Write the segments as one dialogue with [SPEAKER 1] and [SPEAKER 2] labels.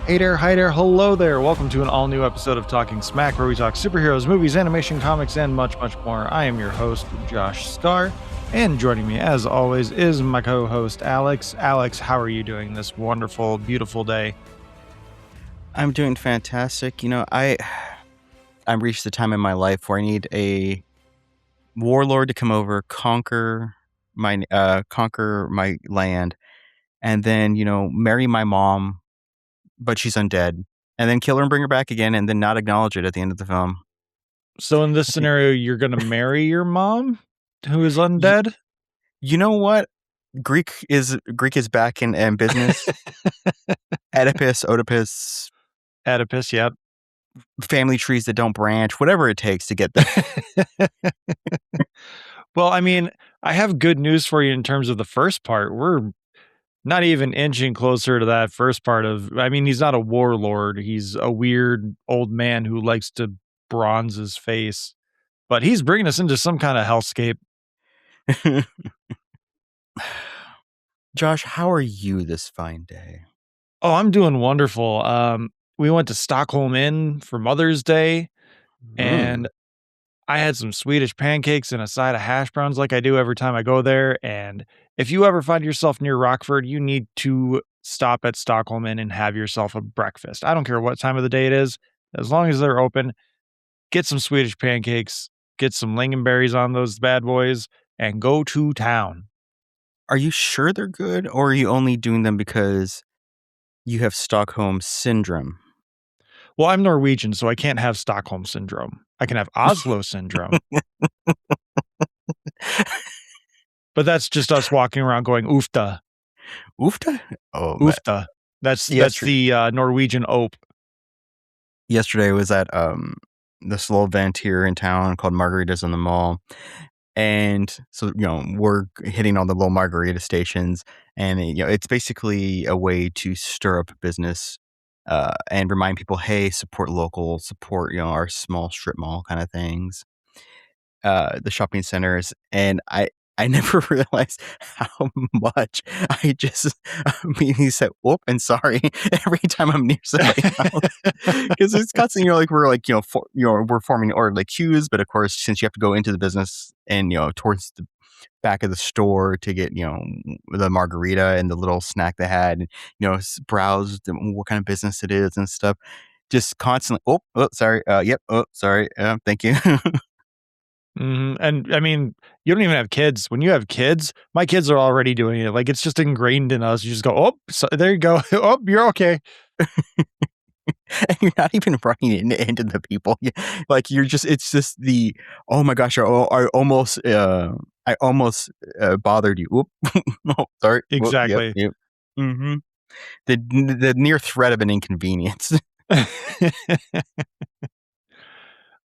[SPEAKER 1] Hey there, hi there, hello there. Welcome to an all-new episode of Talking Smack, where we talk superheroes, movies, animation, comics, and much, much more. I am your host, Josh Scar, and joining me, as always, is my co-host, Alex. Alex, how are you doing this wonderful, beautiful day?
[SPEAKER 2] I'm doing fantastic. You know, I've reached the time in my life where I need a warlord to come over, conquer my land, and then, marry my mom, but she's undead, and then kill her and bring her back again, and then not acknowledge it at the end of the film.
[SPEAKER 1] So in this scenario, you're going to marry your mom, who is undead?
[SPEAKER 2] You know what? Greek is back in business. Oedipus,
[SPEAKER 1] yeah.
[SPEAKER 2] family trees that don't branch, whatever it takes to get there.
[SPEAKER 1] Well, I mean, I have good news for you in terms of the first part. We're not even inching closer to that first part he's not a warlord. He's a weird old man who likes to bronze his face, but he's bringing us into some kind of hellscape.
[SPEAKER 2] Josh, how are you this fine day?
[SPEAKER 1] Oh, I'm doing wonderful. We went to Stockholm Inn for Mother's Day, and I had some Swedish pancakes and a side of hash browns like I do every time I go there. And if you ever find yourself near Rockford, you need to stop at Stockholm Inn and have yourself a breakfast. I don't care what time of the day it is, as long as they're open. Get some Swedish pancakes, get some lingonberries on those bad boys, and go to town.
[SPEAKER 2] Are you sure they're good, or are you only doing them because you have Stockholm syndrome?
[SPEAKER 1] Well, I'm Norwegian, so I can't have Stockholm syndrome. I can have Oslo syndrome. But that's just us walking around going oofta.
[SPEAKER 2] Oofta? Oh,
[SPEAKER 1] oofta. That's the Norwegian ope.
[SPEAKER 2] Yesterday I was at this little event here in town called Margaritas on the Mall. And so, we're hitting all the little margarita stations, and it's basically a way to stir up business and remind people, hey, support local, support, our small strip mall kind of things, the shopping centers. And I never realized how much I just immediately said, "Whoop," and "sorry" every time I'm near somebody else, because it's constantly, we're forming orderly queues. But of course, since you have to go into the business and towards the back of the store to get the margarita and the little snack they had, and, browse what kind of business it is and stuff, just constantly, oh, sorry, yep, oh, sorry, thank you.
[SPEAKER 1] Mm-hmm. And I mean, you don't even have kids. When you have kids, my kids are already doing it. Like, it's just ingrained in us. You just go, oh, so there you go. Oh, you're okay.
[SPEAKER 2] And you're not even running into the people. Like, it's just oh my gosh, I almost bothered you. Oop. Oh, sorry.
[SPEAKER 1] Exactly.
[SPEAKER 2] Yep. Mm-hmm. The near threat of an inconvenience.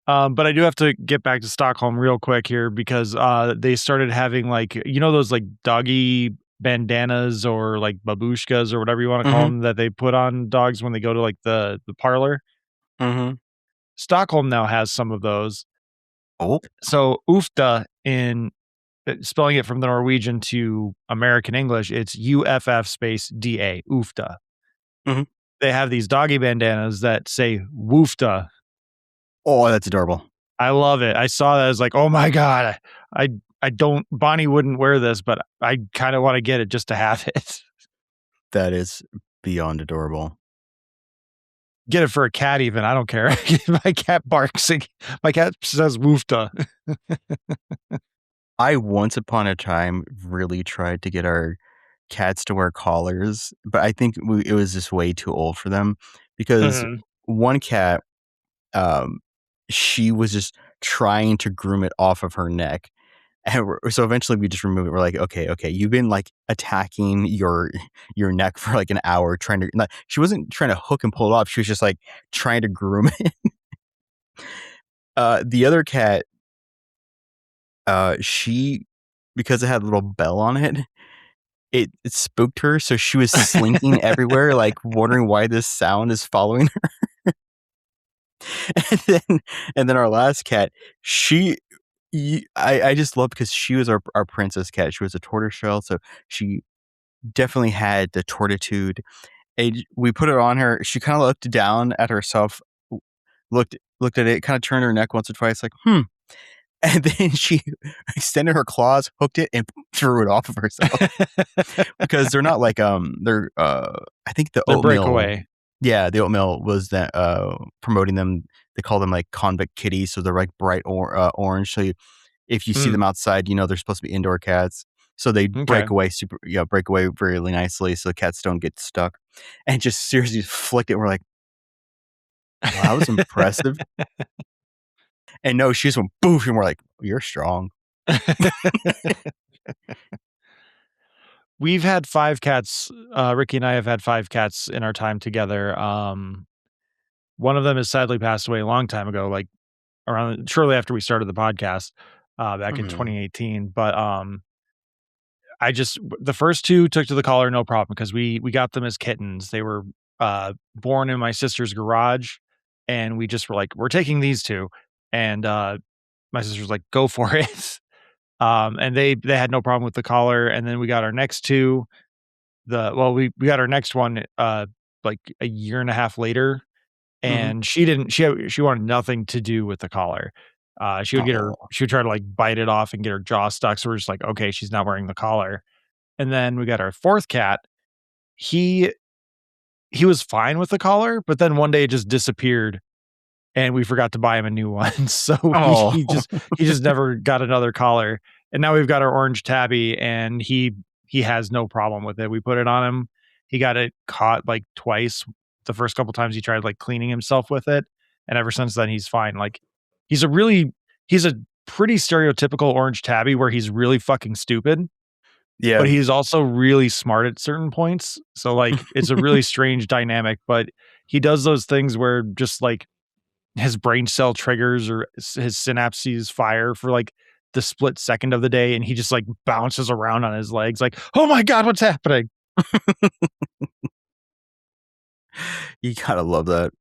[SPEAKER 1] But I do have to get back to Stockholm real quick here because they started having those like doggy bandanas or like babushkas or whatever you want to call them that they put on dogs when they go to like the parlor.
[SPEAKER 2] Mm-hmm.
[SPEAKER 1] Stockholm now has some of those.
[SPEAKER 2] Oh.
[SPEAKER 1] So Ufta, in spelling it from the Norwegian to American English, it's UFF space DA, Ufta.
[SPEAKER 2] Mm-hmm.
[SPEAKER 1] They have these doggy bandanas that say Woofta.
[SPEAKER 2] Oh, that's adorable.
[SPEAKER 1] I love it. I saw that. I was like, oh my God, Bonnie wouldn't wear this, but I kind of want to get it just to have it.
[SPEAKER 2] That is beyond adorable.
[SPEAKER 1] Get it for a cat even. I don't care. My cat barks. My cat says woofta.
[SPEAKER 2] I once upon a time really tried to get our cats to wear collars, but I think it was just way too old for them, because one cat, she was just trying to groom it off of her neck. And so eventually we just removed it. We're like, okay, you've been like attacking your neck for like an hour trying to, she wasn't trying to hook and pull it off. She was just like trying to groom it. The other cat, because it had a little bell on it, it spooked her. So she was slinking everywhere, like wondering why this sound is following her. And then our last cat, I just love, because she was our princess cat. She was a tortoiseshell, so she definitely had the tortitude. we put it on her. She kind of looked down at herself, looked at it, kind of turned her neck once or twice, like, and then she extended her claws, hooked it, and threw it off of herself. Because they're not like they're I think the
[SPEAKER 1] They're
[SPEAKER 2] oatmeal.
[SPEAKER 1] breakaway.
[SPEAKER 2] Yeah, the oatmeal was that promoting them. They call them like convict kitties, so they're like bright orange. So if you see
[SPEAKER 1] Mm,
[SPEAKER 2] them outside, they're supposed to be indoor cats. So they
[SPEAKER 1] okay.
[SPEAKER 2] break away really nicely, so cats don't get stuck. And just seriously flicked it. We're like, wow, that was impressive. And no, she just went boof, and we're like, you're strong.
[SPEAKER 1] We've had 5 cats, Ricky and I have had 5 cats in our time together. One of them has sadly passed away a long time ago, like, around shortly after we started the podcast, back in
[SPEAKER 2] Mhm,
[SPEAKER 1] 2018, but, the first 2 took to the collar, no problem, because we got them as kittens. They were, born in my sister's garage, and we just were like, "We're taking these 2," and, my sister was like, "Go for it." And they had no problem with the collar, and then we got our next 2, we got our next one, like, a year and a half later,
[SPEAKER 2] mhm.
[SPEAKER 1] and she wanted nothing to do with the collar.
[SPEAKER 2] Oh,
[SPEAKER 1] She would try to, like, bite it off and get her jaw stuck, so we're just like, "Okay, she's not wearing the collar." And then we got our 4th cat. He he was fine with the collar, but then one day it just disappeared, and we forgot to buy him a new one. So
[SPEAKER 2] oh,
[SPEAKER 1] he just never got another collar. And now we've got our orange tabby, and he has no problem with it. We put it on him. He got it caught like twice. The first couple times he tried like cleaning himself with it, and ever since then he's fine. Like he's a really he's a pretty stereotypical orange tabby where he's really fucking stupid,
[SPEAKER 2] yeah.
[SPEAKER 1] but he's also really smart at certain points. So like it's a really strange dynamic, but he does those things where just like his brain cell triggers or his synapses fire for like the split second of the day, and he just like bounces around on his legs like, "Oh my god, what's happening?"
[SPEAKER 2] You gotta love that.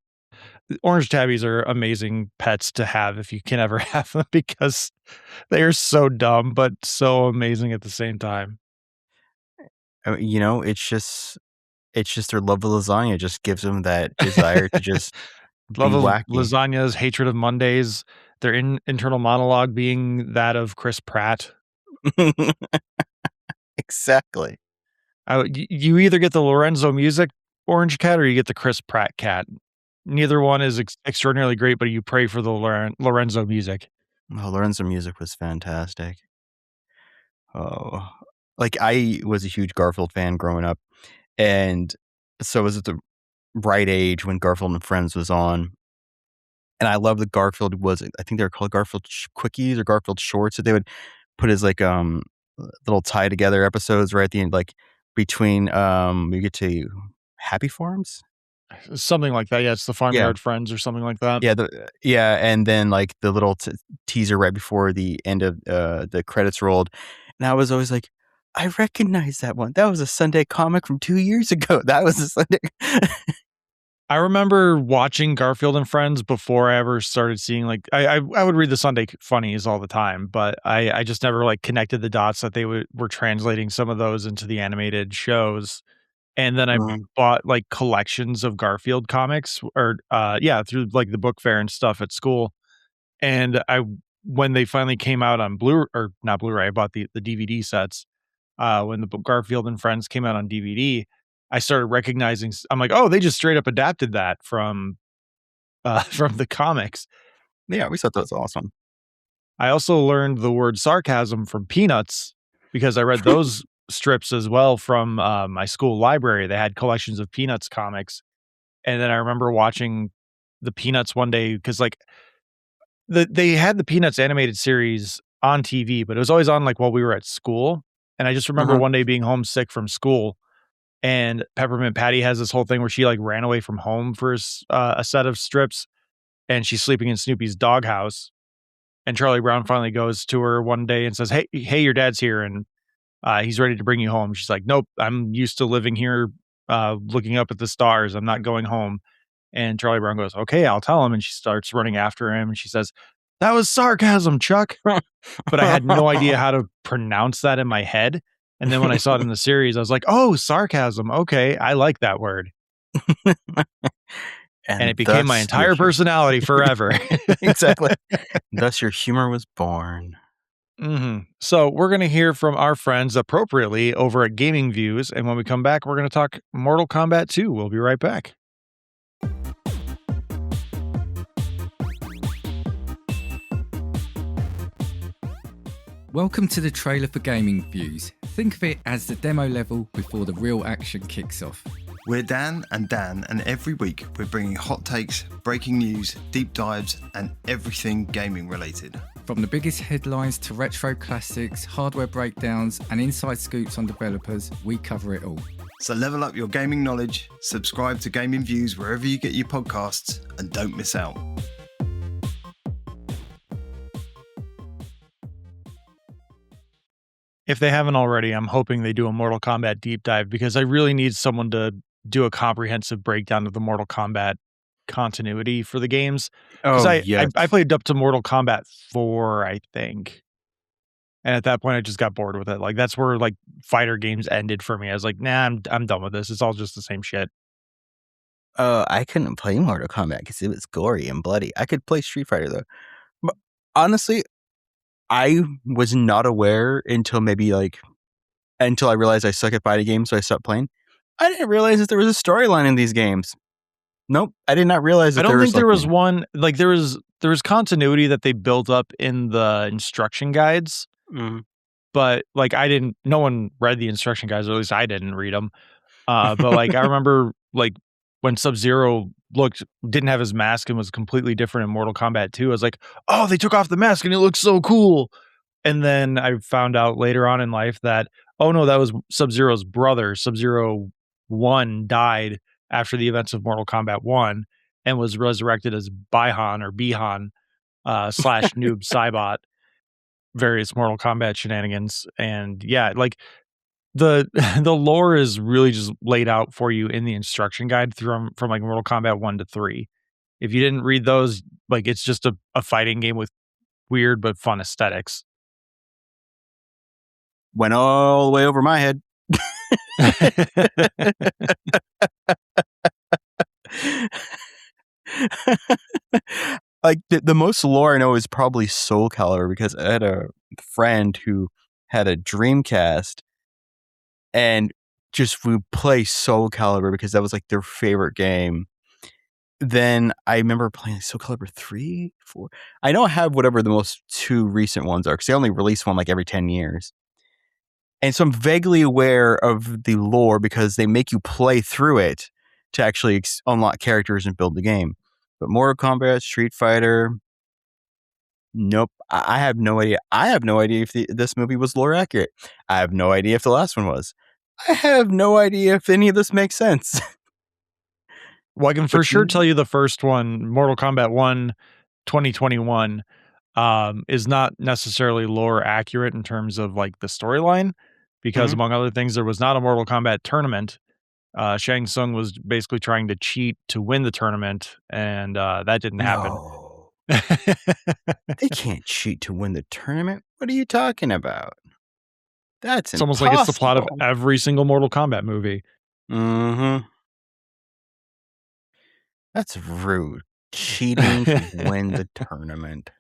[SPEAKER 1] Orange tabbies are amazing pets to have if you can ever have them because they are so dumb but so amazing at the same time.
[SPEAKER 2] It's just their love of lasagna just gives them that desire to just
[SPEAKER 1] Love
[SPEAKER 2] be
[SPEAKER 1] of
[SPEAKER 2] wacky.
[SPEAKER 1] lasagnas, hatred of Mondays, their internal monologue being that of Chris Pratt.
[SPEAKER 2] Exactly.
[SPEAKER 1] You either get the Lorenzo Music orange cat or you get the Chris Pratt cat. Neither one is extraordinarily great, but you pray for the Lorenzo Music.
[SPEAKER 2] Oh, Lorenzo Music was fantastic. Oh, like, I was a huge Garfield fan growing up, and so I was at the right age when Garfield and Friends was on, and I love that Garfield was I think they were called Garfield Quickies or Garfield Shorts that they would put as, like, little tie together episodes right at the end, like, between, we get to Happy Farms?
[SPEAKER 1] Something like that. Yeah, it's the
[SPEAKER 2] Yeah.
[SPEAKER 1] Farmyard Friends or something like that.
[SPEAKER 2] Yeah, and then, like, the little teaser right before the end of, the credits rolled, and I was always like, "I recognize that one. That was a Sunday comic from 2 years ago. That was a Sunday."
[SPEAKER 1] I remember watching Garfield and Friends before I ever started seeing like I would read the Sunday funnies all the time, but I just never like connected the dots that were translating some of those into the animated shows. And then I
[SPEAKER 2] Mhm,
[SPEAKER 1] bought, like, collections of Garfield comics or, yeah, through, like, the book fair and stuff at school, and when they finally came out on or not Blu-ray, I bought the DVD sets, when the book Garfield and Friends came out on DVD, I started recognizing I'm like, "Oh, they just straight up adapted that from, from the comics."
[SPEAKER 2] yeah, we thought that was awesome.
[SPEAKER 1] I also learned the word sarcasm from Peanuts because I read those strips as well from, my school library. They had collections of Peanuts comics. And then I remember watching the Peanuts one day because, like, they had the Peanuts animated series on TV, but it was always on, like, while we were at school, and I just remember
[SPEAKER 2] Uh-huh.
[SPEAKER 1] one day being homesick from school, and Peppermint Patty has this whole thing where she, like, ran away from home for a set of strips, and she's sleeping in Snoopy's doghouse, and Charlie Brown finally goes to her one day and says, "Hey, your dad's here, and, he's ready to bring you home." She's like, "Nope, I'm used to living here, looking up at the stars. I'm not going home." And Charlie Brown goes, "Okay, I'll tell him." And she starts running after him and she says, "That was sarcasm, Chuck." But I had no idea how to pronounce that in my head. And then when I saw it in the series, I was like, "Oh, sarcasm. Okay, I like that word." And it became my
[SPEAKER 2] thus your
[SPEAKER 1] entire personality forever.
[SPEAKER 2] exactly. Thus your humor was born.
[SPEAKER 1] So we're going to hear from our friends appropriately over at Gaming Views. And when we come back, we're going to talk Mortal Kombat 2. We'll be right back.
[SPEAKER 3] Welcome to the trailer for Gaming Views. Think of it as the demo level before the real action kicks off.
[SPEAKER 4] We're Dan, and every week we're bringing hot takes, breaking news, deep dives, and everything gaming related.
[SPEAKER 3] From the biggest headlines to retro classics, hardware breakdowns, and inside scoops on developers, we cover it all.
[SPEAKER 4] So level up your gaming knowledge, subscribe to Gaming Views wherever you get your podcasts, and don't miss out.
[SPEAKER 1] If they haven't already, I'm hoping they do a Mortal Kombat deep dive because I really need someone to do a comprehensive breakdown of the Mortal Kombat continuity for the games. Because I played up to Mortal Kombat 4, I think. And at that point, I just got bored with it. Like, that's where, like, fighter games ended for me. I was like, nah, I'm done with this. It's all just the same shit.
[SPEAKER 2] I couldn't play Mortal Kombat because it was gory and bloody. I could play Street Fighter, though. But honestly, I was not aware until I realized I suck at fighting games, so I stopped playing. I didn't realize that there was a storyline in these games. Nope, I did not realize that
[SPEAKER 1] I don't think there was
[SPEAKER 2] like,
[SPEAKER 1] one. Like, there was continuity that they built up in the instruction guides, but like no one read the instruction guides, or at least I didn't read them. But like I remember like when Sub-Zero didn't have his mask and was completely different in Mortal Kombat 2. I was like, oh, they took off the mask and it looks so cool. And then I found out later on in life that, oh no, that was Sub-Zero's brother. Sub-Zero 1 died after the events of Mortal Kombat 1 and was resurrected as Bihan or Bihan / Noob Saibot, various Mortal Kombat shenanigans. And yeah, like the lore is really just laid out for you in the instruction guide from like Mortal Kombat 1 to 3. If you didn't read those, like it's just a fighting game with weird but fun aesthetics.
[SPEAKER 2] Went all the way over my head. Like the most lore I know is probably Soulcalibur, because I had a friend who had a Dreamcast and just would play Soulcalibur because that was like their favorite game. Then I remember playing Soulcalibur 3, 4. I know I have whatever the most two recent ones are because they only release one like every 10 years. And so I'm vaguely aware of the lore because they make you play through it to actually unlock characters and build the game. But Mortal Kombat, Street Fighter, nope. I have no idea. I have no idea if this movie was lore accurate. I have no idea if the last one was. I have no idea if any of this makes sense.
[SPEAKER 1] Well, I can for sure tell you the first one, Mortal Kombat 1, 2021, is not necessarily lore accurate in terms of like the storyline, because among other things, there was not a Mortal Kombat tournament. Shang Tsung was basically trying to cheat to win the tournament, and that didn't happen.
[SPEAKER 2] No. They can't cheat to win the tournament. What are you talking about? That's
[SPEAKER 1] it's almost like it's the plot of every single Mortal Kombat movie.
[SPEAKER 2] That's rude. Cheating to win the tournament.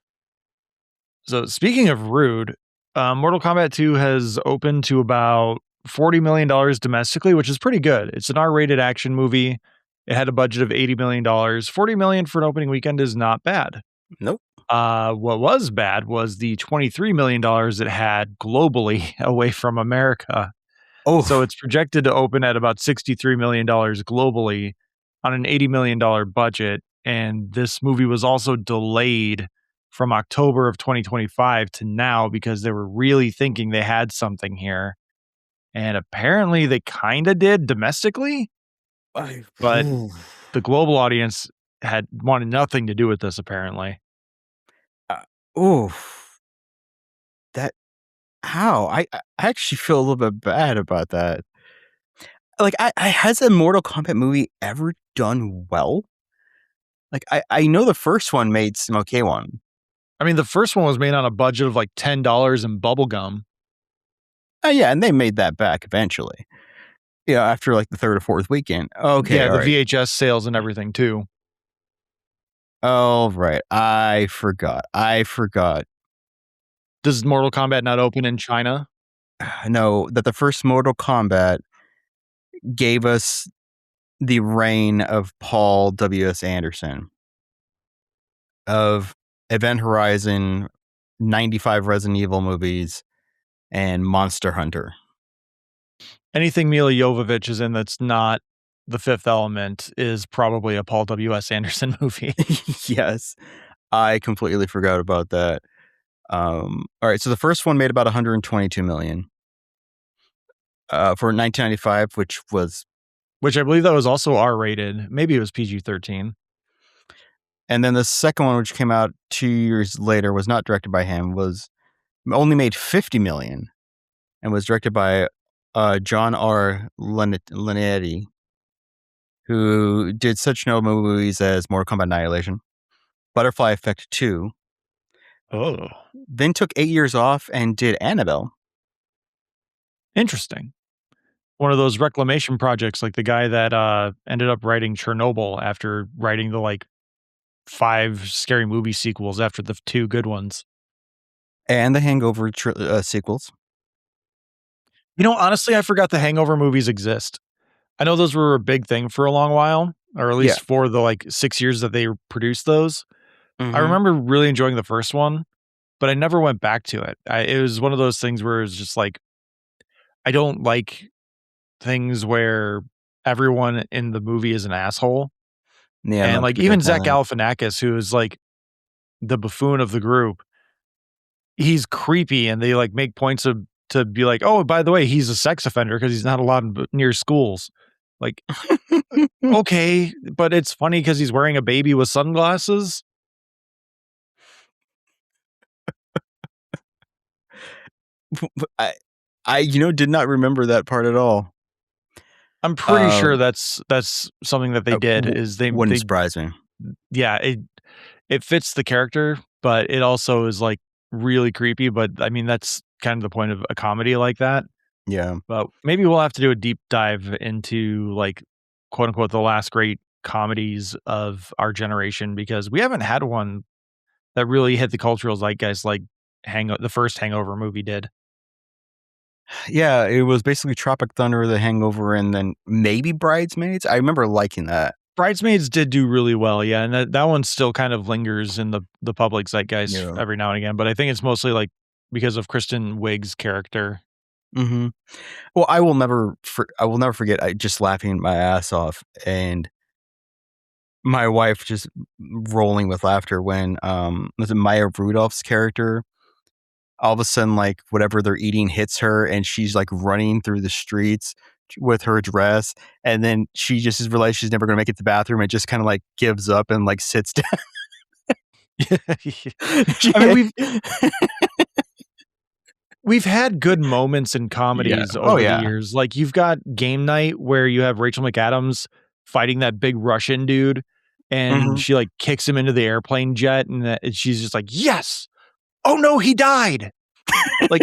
[SPEAKER 1] So speaking of rude, Mortal Kombat 2 has opened to about $40 million domestically, which is pretty good. It's an R-rated action movie. It had a budget of $80 million. $40 million for an opening weekend is not bad.
[SPEAKER 2] Nope.
[SPEAKER 1] What was bad was the $23 million it had globally away from America.
[SPEAKER 2] Oh,
[SPEAKER 1] so it's projected to open at about $63 million globally on an $80 million budget. And this movie was also delayed from October of 2025 to now because they were really thinking they had something here. And apparently they kind of did domestically, but the global audience had wanted nothing to do with this, apparently.
[SPEAKER 2] How? I actually feel a little bit bad about that. Like, has a Mortal Kombat movie ever done well? Like, I know the first one made some okay one.
[SPEAKER 1] I mean, the first one was made on a budget of like $10 in bubblegum.
[SPEAKER 2] Oh, yeah, and they made that back eventually. Yeah, after like the third or fourth weekend. Okay,
[SPEAKER 1] Yeah,
[SPEAKER 2] all
[SPEAKER 1] the
[SPEAKER 2] right.
[SPEAKER 1] VHS sales and everything too.
[SPEAKER 2] Oh, right. I forgot.
[SPEAKER 1] Does Mortal Kombat not open in China?
[SPEAKER 2] No, that the first Mortal Kombat gave us the reign of Paul W.S. Anderson of Event Horizon, 95 Resident Evil movies, and Monster Hunter.
[SPEAKER 1] Anything Mila Jovovich is in that's not The Fifth Element is probably a Paul W.S. Anderson movie.
[SPEAKER 2] Yes, I completely forgot about that. All right, so the first one made about 122 million for 1995, which
[SPEAKER 1] I believe that was also R-rated. Maybe it was PG-13.
[SPEAKER 2] and then the second one, which came out 2 years later, was not directed by him, was only made 50 million, and was directed by John R. Linetti, who did such notable movies as Mortal Kombat Annihilation, Butterfly Effect 2,
[SPEAKER 1] Oh,
[SPEAKER 2] then took 8 years off and did Annabelle.
[SPEAKER 1] interesting. One of those reclamation projects, like the guy that ended up writing Chernobyl after writing the like 5 scary movie sequels after the 2 good ones.
[SPEAKER 2] And the Hangover sequels.
[SPEAKER 1] You know, honestly, I forgot the Hangover movies exist. I know those were a big thing for a long while, or at least for the like 6 years that they produced those. I remember really enjoying the first one, but I never went back to it. It was one of those things where it's just like, I don't like things where everyone in the movie is an asshole.
[SPEAKER 2] Yeah,
[SPEAKER 1] And
[SPEAKER 2] no,
[SPEAKER 1] like
[SPEAKER 2] people
[SPEAKER 1] even
[SPEAKER 2] don't
[SPEAKER 1] Zach
[SPEAKER 2] know
[SPEAKER 1] Galifianakis, who is like the buffoon of the group, he's creepy, and they like make points of to be like, oh, by the way, he's a sex offender because he's not allowed near schools. Like,
[SPEAKER 2] that.
[SPEAKER 1] okay, but it's funny because he's wearing a baby with sunglasses.
[SPEAKER 2] I did not remember that part at all.
[SPEAKER 1] I'm pretty sure that's something that they did is
[SPEAKER 2] Wouldn't
[SPEAKER 1] they
[SPEAKER 2] surprise me.
[SPEAKER 1] yeah, it fits the character, but it also is like really creepy. But I mean, that's kind of the point of a comedy like that.
[SPEAKER 2] Yeah.
[SPEAKER 1] But maybe we'll have to do a deep dive into like quote unquote the last great comedies of our generation because we haven't had one that really hit the cultural zeitgeist like the first Hangover movie did.
[SPEAKER 2] Yeah, it was basically Tropic Thunder, The Hangover, and then maybe Bridesmaids. I remember liking that.
[SPEAKER 1] Bridesmaids did do really well, yeah, and that one still kind of lingers in the public zeitgeist
[SPEAKER 2] Yeah.
[SPEAKER 1] every now and again, but I think it's mostly like because of Kristen Wiig's character.
[SPEAKER 2] Mm-hmm. Well, I will never forget. I just laughing my ass off, and my wife just rolling with laughter when was it Maya Rudolph's character? All of a sudden, like whatever they're eating hits her, and she's like running through the streets with her dress, and then she just has realized she's never going to make it to the bathroom, and just kind of like gives up and like sits down.
[SPEAKER 1] I mean, we've had good moments in comedies over the years. Like you've got Game Night where you have Rachel McAdams fighting that big Russian dude, and she like kicks him into the airplane jet, and she's just like, "Yes! Oh no, he died!" Like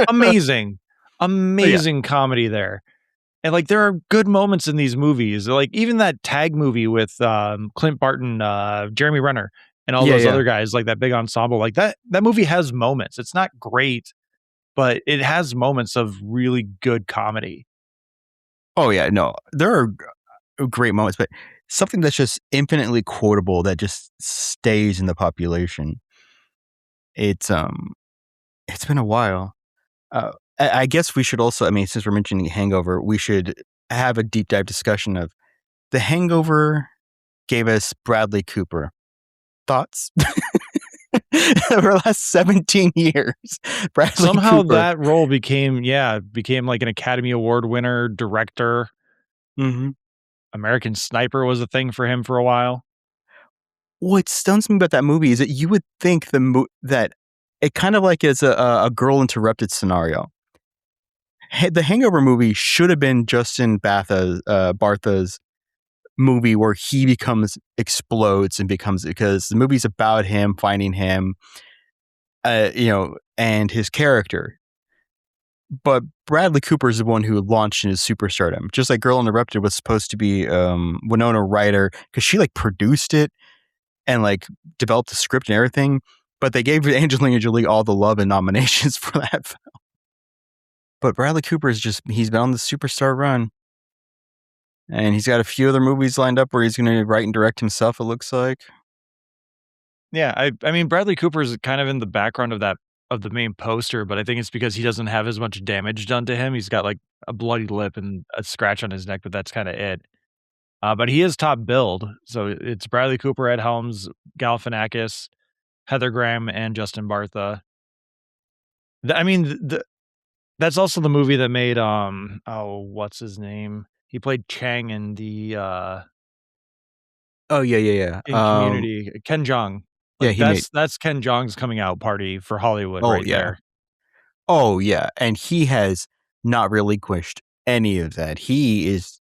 [SPEAKER 1] amazing comedy there. And like there are good moments in these movies. Like even that tag movie with Clint Barton, Jeremy Renner, and all those other guys, like that big ensemble. Like that movie has moments. It's not great, but it has moments of really good comedy.
[SPEAKER 2] Oh yeah, no, there are great moments, but something that's just infinitely quotable that just stays in the population. It's been a while. I guess we should also, I mean, since we're mentioning Hangover, we should have a deep dive discussion of The Hangover gave us Bradley Cooper. Thoughts? Over the last 17 years, Bradley
[SPEAKER 1] Somehow
[SPEAKER 2] Cooper.
[SPEAKER 1] that role became like an Academy Award winner, director.
[SPEAKER 2] Mm-hmm.
[SPEAKER 1] American Sniper was a thing for him for a while.
[SPEAKER 2] What stuns me about that movie is that you would think that it kind of like is a Girl Interrupted scenario. The Hangover movie should have been Justin Bartha's movie where he explodes and becomes, because the movie's about him finding him, and his character. But Bradley Cooper is the one who launched into superstardom. Just like Girl Interrupted was supposed to be Winona Ryder, because she like produced it and like developed the script and everything. But they gave Angelina Jolie all the love and nominations for that film. But Bradley Cooper he's been on the superstar run. And he's got a few other movies lined up where he's going to write and direct himself, it looks like.
[SPEAKER 1] Yeah, I mean, Bradley Cooper is kind of in the background of the main poster, but I think it's because he doesn't have as much damage done to him. He's got like a bloody lip and a scratch on his neck, but that's kind of it. But he is top billed, so it's Bradley Cooper, Ed Helms, Galifianakis, Heather Graham, and Justin Bartha. I mean, that's also the movie that made what's his name? He played Chang in the
[SPEAKER 2] Oh yeah.
[SPEAKER 1] in Community. Ken Jeong.
[SPEAKER 2] Yeah,
[SPEAKER 1] Like that's Ken Jeong's coming out party for Hollywood right there.
[SPEAKER 2] Oh yeah, and he has not relinquished any of that. He is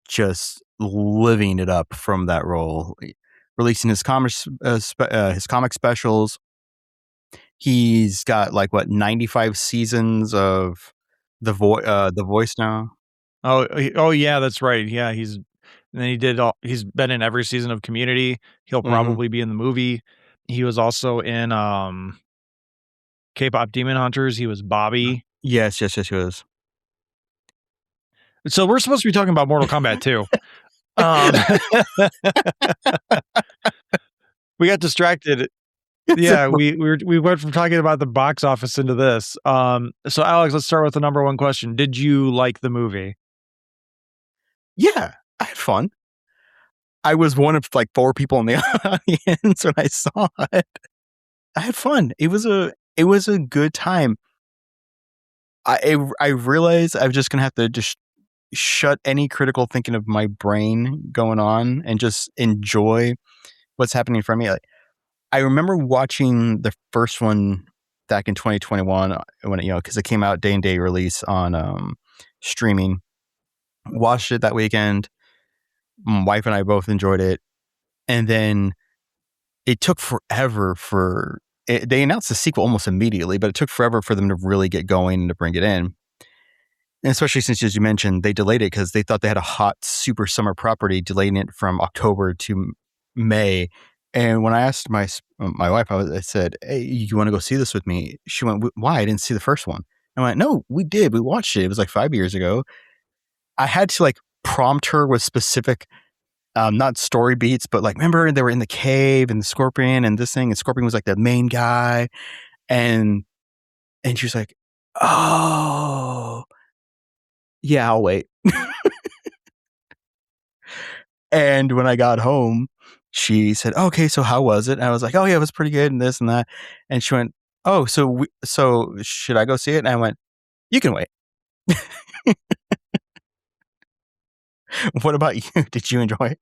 [SPEAKER 2] just living it up from that role, releasing his comic specials. He's got like 95 seasons of the voice now.
[SPEAKER 1] Oh yeah, that's right. Yeah, he's been in every season of Community. He'll probably be in the movie. He was also in K-pop Demon Hunters. He was Bobby.
[SPEAKER 2] Yes, he was.
[SPEAKER 1] So we're supposed to be talking about Mortal Kombat 2. We got distracted. Yeah, we went from talking about the box office into this. So Alex, let's start with the number one question. Did you like the movie?
[SPEAKER 2] Yeah, I had fun. I was one of like 4 people in the audience when I saw it. I had fun. It was a good time. I realize I'm just gonna have to just shut any critical thinking of my brain going on and just enjoy what's happening for me. Like, I remember watching the first one back in 2021 when because it came out day and day release on streaming. Watched it that weekend. My wife and I both enjoyed it, and then it took forever they announced the sequel almost immediately, but it took forever for them to really get going and to bring it in. And especially since, as you mentioned, they delayed it because they thought they had a hot super summer property, delaying it from October to May. And when I asked my wife, I said, "Hey, you want to go see this with me?" She went, "Why? I didn't see the first one." I went, "No, we did. We watched it. It was like 5 years ago." I had to like prompt her with specific, not story beats, but like, remember they were in the cave and the Scorpion and this thing, and Scorpion was like the main guy, and she was like, "Oh, yeah, I'll wait." And when I got home, she said, "Okay, so how was it?" And I was like, "Oh yeah, it was pretty good," and this and that. And she went, "Oh, so should I go see it?" And I went, "You can wait." What about you? Did you enjoy it?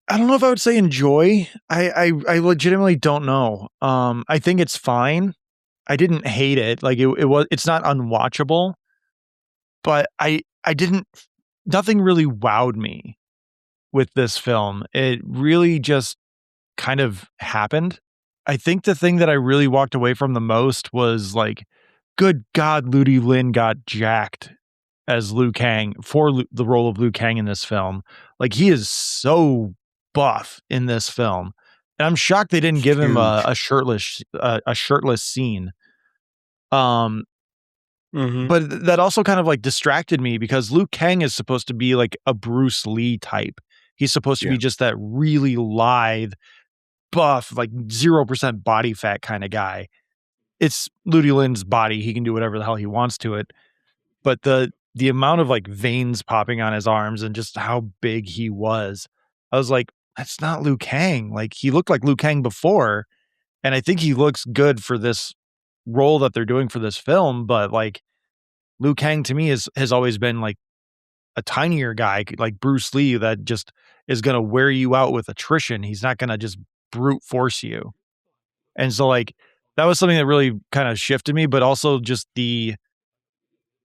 [SPEAKER 1] I don't know if I would say enjoy. I legitimately don't know. I think it's fine. I didn't hate it. Like it's not unwatchable, but I didn't. Nothing really wowed me with this film. It really just kind of happened. I think the thing that I really walked away from the most was like, good God, Ludi Lin got jacked as Liu Kang for the role of Liu Kang in this film. Like, he is so buff in this film, and I'm shocked they didn't give him a shirtless scene. But that also kind of like distracted me because Liu Kang is supposed to be like a Bruce Lee type. He's supposed to be just that really lithe, buff, like 0% body fat kind of guy. It's Ludi Lin's body. He can do whatever the hell he wants to it. But the amount of like veins popping on his arms and just how big he was, I was like, that's not Liu Kang. Like, he looked like Liu Kang before, and I think he looks good for this role that they're doing for this film. But like, Liu Kang to me has always been like a tinier guy, like Bruce Lee, that just is going to wear you out with attrition. He's not going to just brute force you. And so like, that was something that really kind of shifted me, but also just the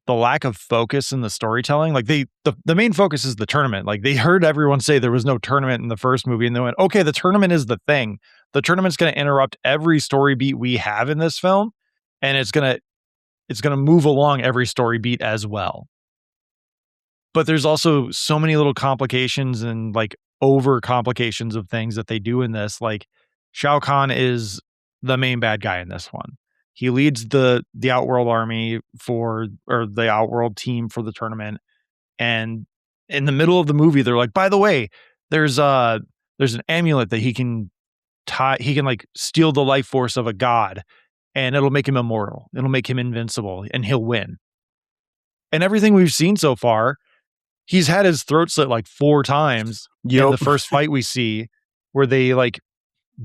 [SPEAKER 1] lack of focus in the storytelling. Like, the main focus is the tournament. Like, they heard everyone say there was no tournament in the first movie, and they went, okay, the tournament is the thing. The tournament's going to interrupt every story beat we have in this film, and it's going to it's going to move along every story beat as well. But there's also so many little complications and like over complications of things that they do in this. Like Shao Kahn is the main bad guy in this one. He leads the Outworld army or the Outworld team for the tournament. And in the middle of the movie, they're like, by the way, there's an amulet that he can like steal the life force of a god and it'll make him immortal. It'll make him invincible and he'll win. And everything we've seen so far, he's had his throat slit like 4 times in the first fight we see, where they like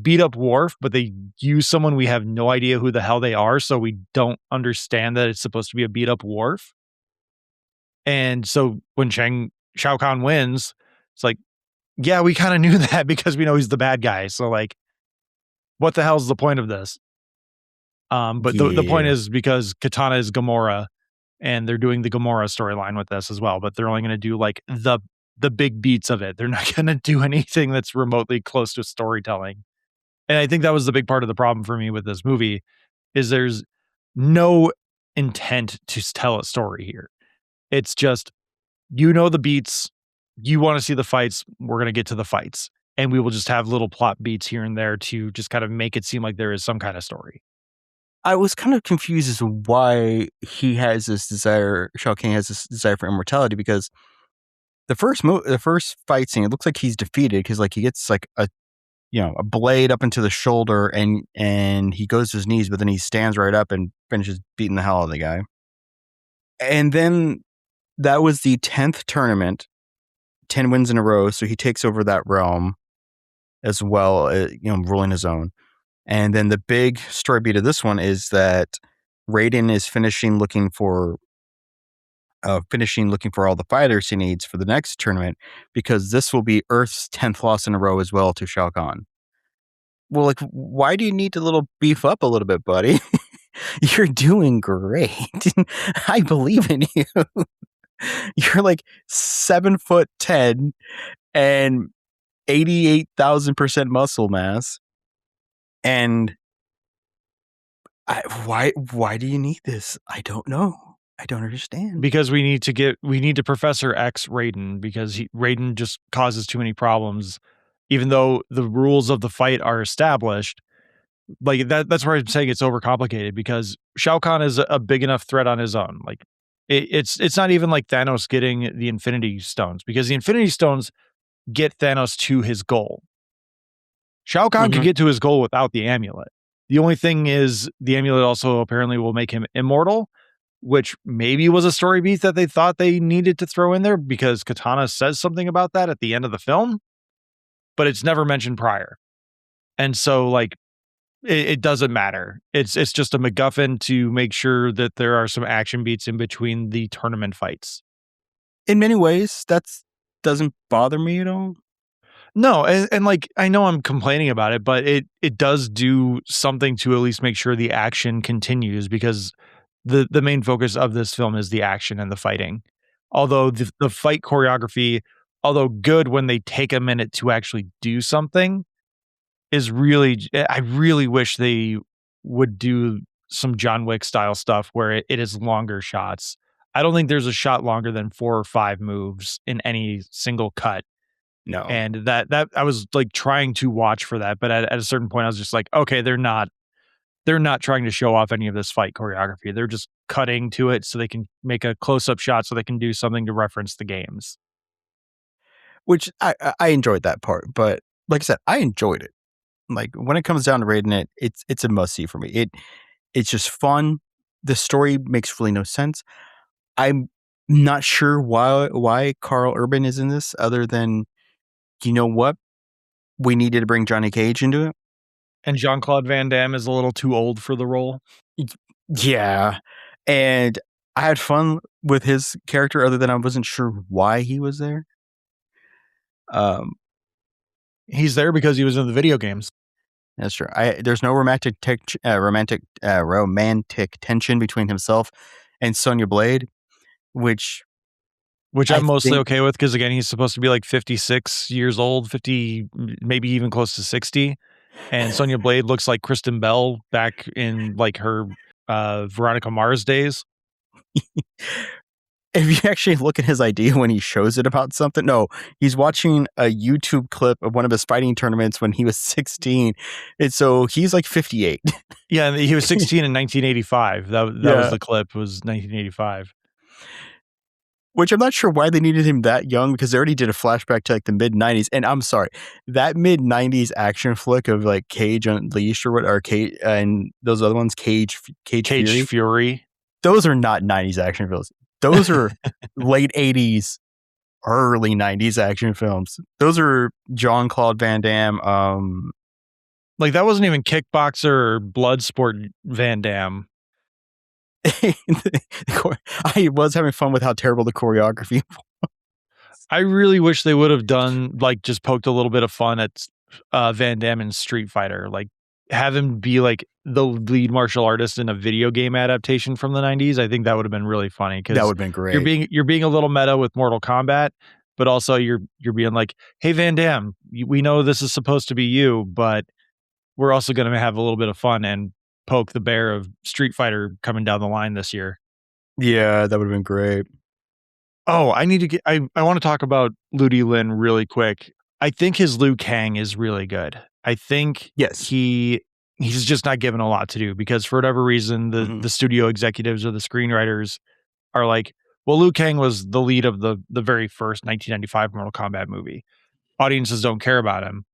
[SPEAKER 1] beat up Worf, but they use someone we have no idea who the hell they are, so we don't understand that it's supposed to be a beat up Worf. And so when Shao Kahn wins, it's like, yeah, we kind of knew that because we know he's the bad guy. So like, what the hell's the point of this? But the point is because Katana is Gamora, and they're doing the Gamora storyline with this as well, but they're only going to do like the big beats of it. They're not going to do anything that's remotely close to storytelling. And I think that was the big part of the problem for me with this movie, is there's no intent to tell a story here. It's just, the beats, you want to see the fights, we're going to get to the fights. And we will just have little plot beats here and there to just kind of make it seem like there is some kind of story.
[SPEAKER 2] I was kind of confused as to why he has this desire, Shao Kahn has this desire for immortality, because the first fight scene, it looks like he's defeated because like he gets like a blade up into the shoulder and he goes to his knees, but then he stands right up and finishes beating the hell out of the guy. And then that was the 10th tournament, 10 wins in a row, so he takes over that realm as well, ruling his own. And then the big story beat of this one is that Raiden is finishing looking for all the fighters he needs for the next tournament, because this will be Earth's 10th loss in a row as well to Shao Kahn. Well, like, why do you need to beef up a little bit, buddy? You're doing great. I believe in you. You're like 7'10" and 88,000% muscle mass. And why do you need this? I don't know. I don't understand.
[SPEAKER 1] Because we need to Professor X Raiden, because Raiden just causes too many problems, even though the rules of the fight are established. Like that's where I'm saying it's overcomplicated, because Shao Kahn is a big enough threat on his own. Like it's not even like Thanos getting the Infinity Stones, because the Infinity Stones get Thanos to his goal. Shao Kahn could get to his goal without the amulet. The only thing is the amulet also apparently will make him immortal, which maybe was a story beat that they thought they needed to throw in there, because Katana says something about that at the end of the film, but it's never mentioned prior. And so like, it doesn't matter. It's just a MacGuffin to make sure that there are some action beats in between the tournament fights.
[SPEAKER 2] In many ways, that doesn't bother me at all.
[SPEAKER 1] No, and like, I know I'm complaining about it, but it does do something to at least make sure the action continues, because the main focus of this film is the action and the fighting. Although the fight choreography, although good when they take a minute to actually do something, I really wish they would do some John Wick style stuff where it is longer shots. I don't think there's a shot longer than 4 or 5 moves in any single cut.
[SPEAKER 2] No.
[SPEAKER 1] And that I was like trying to watch for that, but at a certain point I was just like, okay, they're not trying to show off any of this fight choreography. They're just cutting to it so they can make a close-up shot so they can do something to reference the games.
[SPEAKER 2] Which I enjoyed that part, but like I said, I enjoyed it. Like when it comes down to Raiden, it's a must-see for me. It's just fun. The story makes really no sense. I'm not sure why Carl Urban is in this, other than, you know what? We needed to bring Johnny Cage into it.
[SPEAKER 1] And Jean-Claude Van Damme is a little too old for the role.
[SPEAKER 2] Yeah. And I had fun with his character, other than I wasn't sure why he was there.
[SPEAKER 1] He's there because he was in the video games.
[SPEAKER 2] That's true. There's no romantic tension between himself and Sonya Blade, which
[SPEAKER 1] I'm mostly okay with, because again, he's supposed to be like 56 years old, 50, maybe even close to 60. And Sonya Blade looks like Kristen Bell back in like her Veronica Mars days.
[SPEAKER 2] If you actually look at his ID when he shows it about something, no, he's watching a YouTube clip of one of his fighting tournaments when he was 16. And so he's like 58.
[SPEAKER 1] Yeah, and he was 16 in 1985. That was the clip, was 1985.
[SPEAKER 2] Which I'm not sure why they needed him that young, because they already did a flashback to like the mid 90s. And I'm sorry, that mid 90s action flick of like Cage Unleashed or what, or Cage and those other ones, Cage
[SPEAKER 1] Fury.
[SPEAKER 2] Those are not 90s action films. Those are late 80s, early 90s action films. Those are Jean-Claude Van Damme.
[SPEAKER 1] Like that wasn't even Kickboxer or Bloodsport Van Damme.
[SPEAKER 2] I was having fun with how terrible the choreography was.
[SPEAKER 1] I really wish they would have done like just poked a little bit of fun at Van Damme in Street Fighter. Like have him be like the lead martial artist in a video game adaptation from the 90s. I think that would have been really funny, because
[SPEAKER 2] that would have been great.
[SPEAKER 1] You're being a little meta with Mortal Kombat, but also you're being like, hey Van Damme, we know this is supposed to be you, but we're also going to have a little bit of fun and poke the bear of Street Fighter coming down the line this year.
[SPEAKER 2] Yeah, that would have been great.
[SPEAKER 1] Oh, I want to talk about Ludi Lin really quick. I think his Liu Kang is really good. I think he's just not given a lot to do, because for whatever reason, the studio executives or the screenwriters are like, well, Liu Kang was the lead of the very first 1995 Mortal Kombat movie. Audiences don't care about him.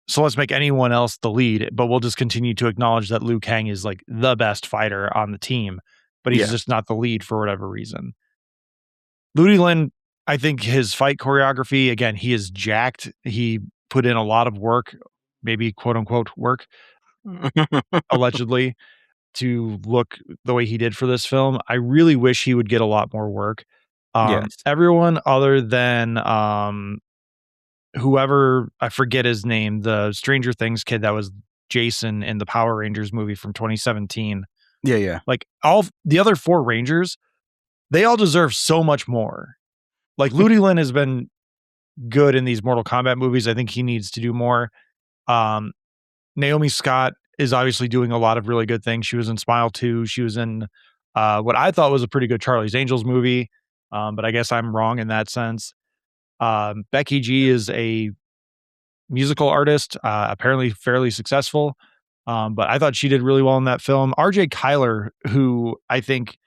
[SPEAKER 1] So let's make anyone else the lead, but we'll just continue to acknowledge that Liu Kang is like the best fighter on the team, but he's just not the lead for whatever reason. Ludi Lin, I think his fight choreography, again, he is jacked. He put in a lot of work, maybe quote unquote work, allegedly, to look the way he did for this film. I really wish he would get a lot more work. Everyone other than whoever, I forget his name, the Stranger Things kid that was Jason in the Power Rangers movie from 2017.
[SPEAKER 2] Yeah.
[SPEAKER 1] Like all the other 4 Rangers, they all deserve so much more. Like Ludi Lin has been good in these Mortal Kombat movies. I think he needs to do more. Naomi Scott is obviously doing a lot of really good things. She was in Smile 2. She was in what I thought was a pretty good Charlie's Angels movie. But I guess I'm wrong in that sense. Becky G is a musical artist, apparently fairly successful. But I thought she did really well in that film. RJ Kyler, who I think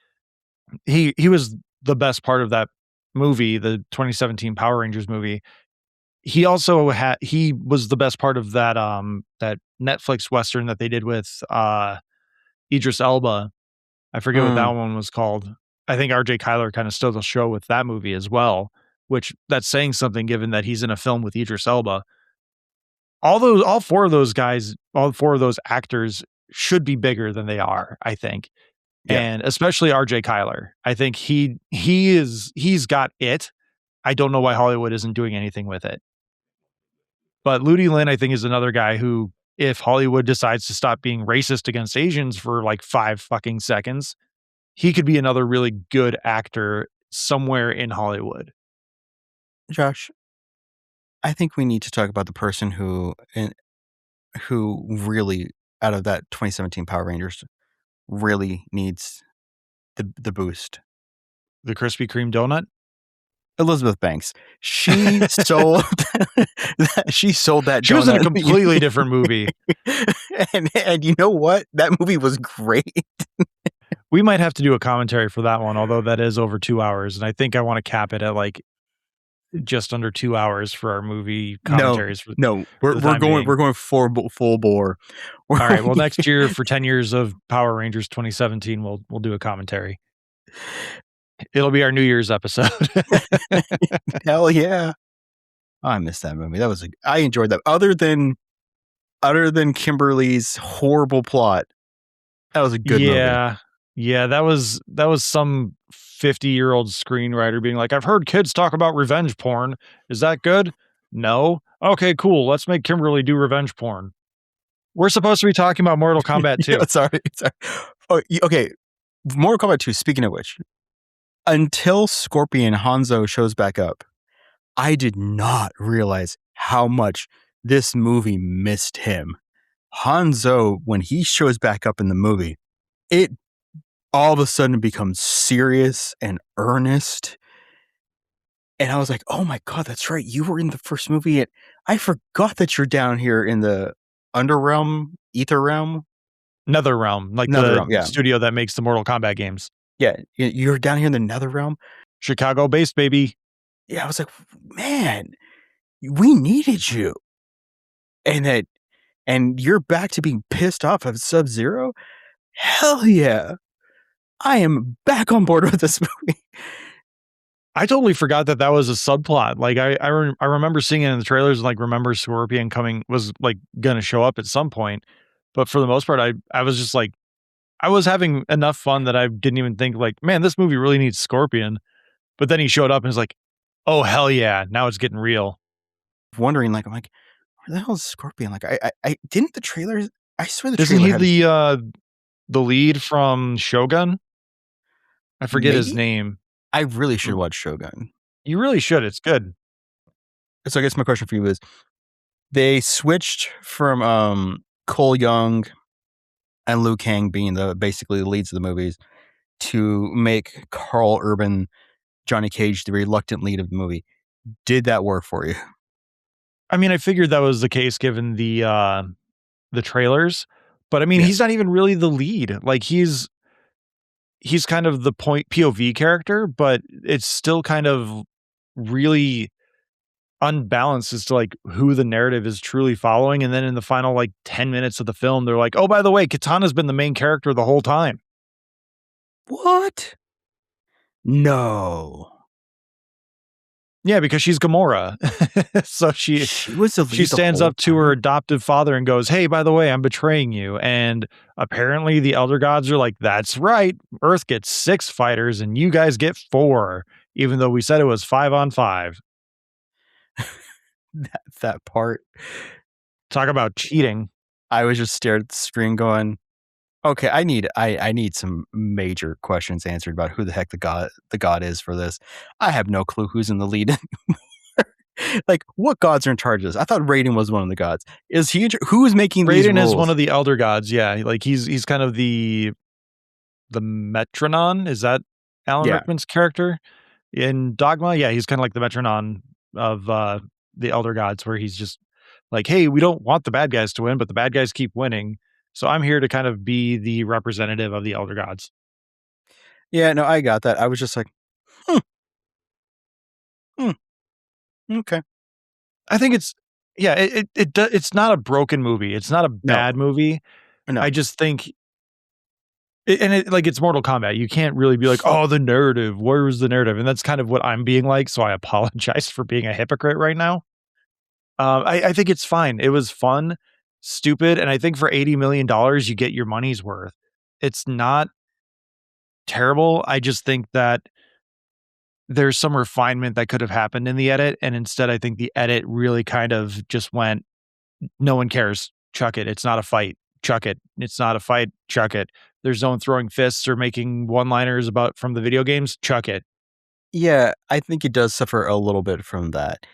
[SPEAKER 1] he was the best part of that movie, the 2017 Power Rangers movie. He also he was the best part of that that Netflix Western that they did with Idris Elba. I forget what that one was called. I think RJ Kyler kind of stole the show with that movie as well, which that's saying something given that he's in a film with Idris Elba. All 4 of those guys, all 4 of those actors should be bigger than they are, I think. Yeah. And especially RJ Kyler. I think he's got it. I don't know why Hollywood isn't doing anything with it. But Ludi Lin, I think, is another guy who, if Hollywood decides to stop being racist against Asians for like 5 fucking seconds, he could be another really good actor somewhere in Hollywood.
[SPEAKER 2] Josh, I think we need to talk about the person who really, out of that 2017 Power Rangers, really needs the boost.
[SPEAKER 1] The Krispy Kreme donut?
[SPEAKER 2] Elizabeth Banks. She sold that donut.
[SPEAKER 1] She was in a completely different movie.
[SPEAKER 2] and you know what? That movie was great.
[SPEAKER 1] We might have to do a commentary for that one, although that is over 2 hours, and I think I want to cap it at like just under 2 hours for our movie commentaries.
[SPEAKER 2] We're going full bore.
[SPEAKER 1] All right. Well, next year for 10 years of Power Rangers 2017, we'll do a commentary. It'll be our New Year's episode.
[SPEAKER 2] Hell yeah! Oh, I missed that movie. I enjoyed that. Other than Kimberly's horrible plot, that was a good movie.
[SPEAKER 1] Yeah, that was some 50-year-old screenwriter being like, I've heard kids talk about revenge porn. Is that good? No. Okay, cool. Let's make Kimberly do revenge porn. We're supposed to be talking about Mortal Kombat 2.
[SPEAKER 2] Sorry. Oh, okay. Mortal Kombat 2, speaking of which, until Scorpion Hanzo shows back up, I did not realize how much this movie missed him. Hanzo, when he shows back up in the movie, it all of a sudden becomes serious and earnest. And I was like, oh my God, that's right. You were in the first movie. And I forgot that you're down here in the Underrealm, Ether Realm.
[SPEAKER 1] NetherRealm, like the
[SPEAKER 2] NetherRealm, yeah.
[SPEAKER 1] studio that makes the Mortal Kombat games.
[SPEAKER 2] Yeah, you're down here in the NetherRealm.
[SPEAKER 1] Chicago-based, baby.
[SPEAKER 2] Yeah, I was like, man, we needed you. And you're back to being pissed off of Sub-Zero? Hell yeah. I am back on board with this movie.
[SPEAKER 1] I totally forgot that was a subplot. Like I remember seeing it in the trailers and like remember Scorpion was like gonna show up at some point. But for the most part, I was just like, I was having enough fun that I didn't even think like, man, this movie really needs Scorpion. But then he showed up and was like, oh hell yeah, now it's getting real.
[SPEAKER 2] Wondering, like, I'm like, where the hell is Scorpion? Like, I didn't the trailer. I swear the
[SPEAKER 1] Isn't
[SPEAKER 2] trailer
[SPEAKER 1] he
[SPEAKER 2] had
[SPEAKER 1] the lead from Shogun? I forget his
[SPEAKER 2] Maybe?
[SPEAKER 1] name.
[SPEAKER 2] I really should watch Shogun.
[SPEAKER 1] You really should. It's good.
[SPEAKER 2] So I guess my question for you is, they switched from Cole Young and Liu Kang being basically the leads of the movies to make Carl Urban, Johnny Cage, the reluctant lead of the movie. Did that work for you?
[SPEAKER 1] I mean, I figured that was the case given the trailers, but I mean,
[SPEAKER 2] Yeah.
[SPEAKER 1] he's not even really the lead. Like he's kind of the point POV character, but it's still kind of really unbalanced as to like who the narrative is truly following. And then in the final like 10 minutes of the film, they're like, oh, by the way, Katana's been the main character the whole time.
[SPEAKER 2] What? No.
[SPEAKER 1] Yeah, because she's Gamora. So she
[SPEAKER 2] was the lead
[SPEAKER 1] she
[SPEAKER 2] the
[SPEAKER 1] stands
[SPEAKER 2] whole
[SPEAKER 1] up to her
[SPEAKER 2] time?
[SPEAKER 1] adoptive father and goes, hey, by the way, I'm betraying you. And apparently the Elder Gods are like, that's right. Earth gets 6 fighters and you guys get 4, even though we said it was 5-on-5.
[SPEAKER 2] that part.
[SPEAKER 1] Talk about cheating.
[SPEAKER 2] I was just staring at the screen going, okay, I need some major questions answered about who the heck the god is for this. I have no clue who's in the lead anymore. Like, what gods are in charge of this? I thought Raiden was one of the gods. Is he? Who's making these
[SPEAKER 1] Raiden
[SPEAKER 2] rules?
[SPEAKER 1] is one of the Elder Gods. Yeah, like he's kind of the Metronon. Is that Alan Rickman's character in Dogma? Yeah, he's kind of like the Metronon of the Elder Gods, where he's just like, hey, we don't want the bad guys to win, but the bad guys keep winning. So I'm here to kind of be the representative of the Elder Gods.
[SPEAKER 2] Yeah, no, I got that. I was just like, okay.
[SPEAKER 1] I think it's it's not a broken movie. It's not a bad movie.
[SPEAKER 2] No.
[SPEAKER 1] I just think it's Mortal Kombat. You can't really be like, oh, the narrative. Where was the narrative? And that's kind of what I'm being like. So I apologize for being a hypocrite right now. I think it's fine. It was fun, stupid, and I think for $80 million, you get your money's worth. It's not terrible. I just think that there's some refinement that could have happened in the edit, and instead, I think the edit really kind of just went, no one cares. Chuck it. It's not a fight. Chuck it. It's not a fight. Chuck it. There's no one throwing fists or making one-liners from the video games. Chuck it.
[SPEAKER 2] Yeah, I think it does suffer a little bit from that.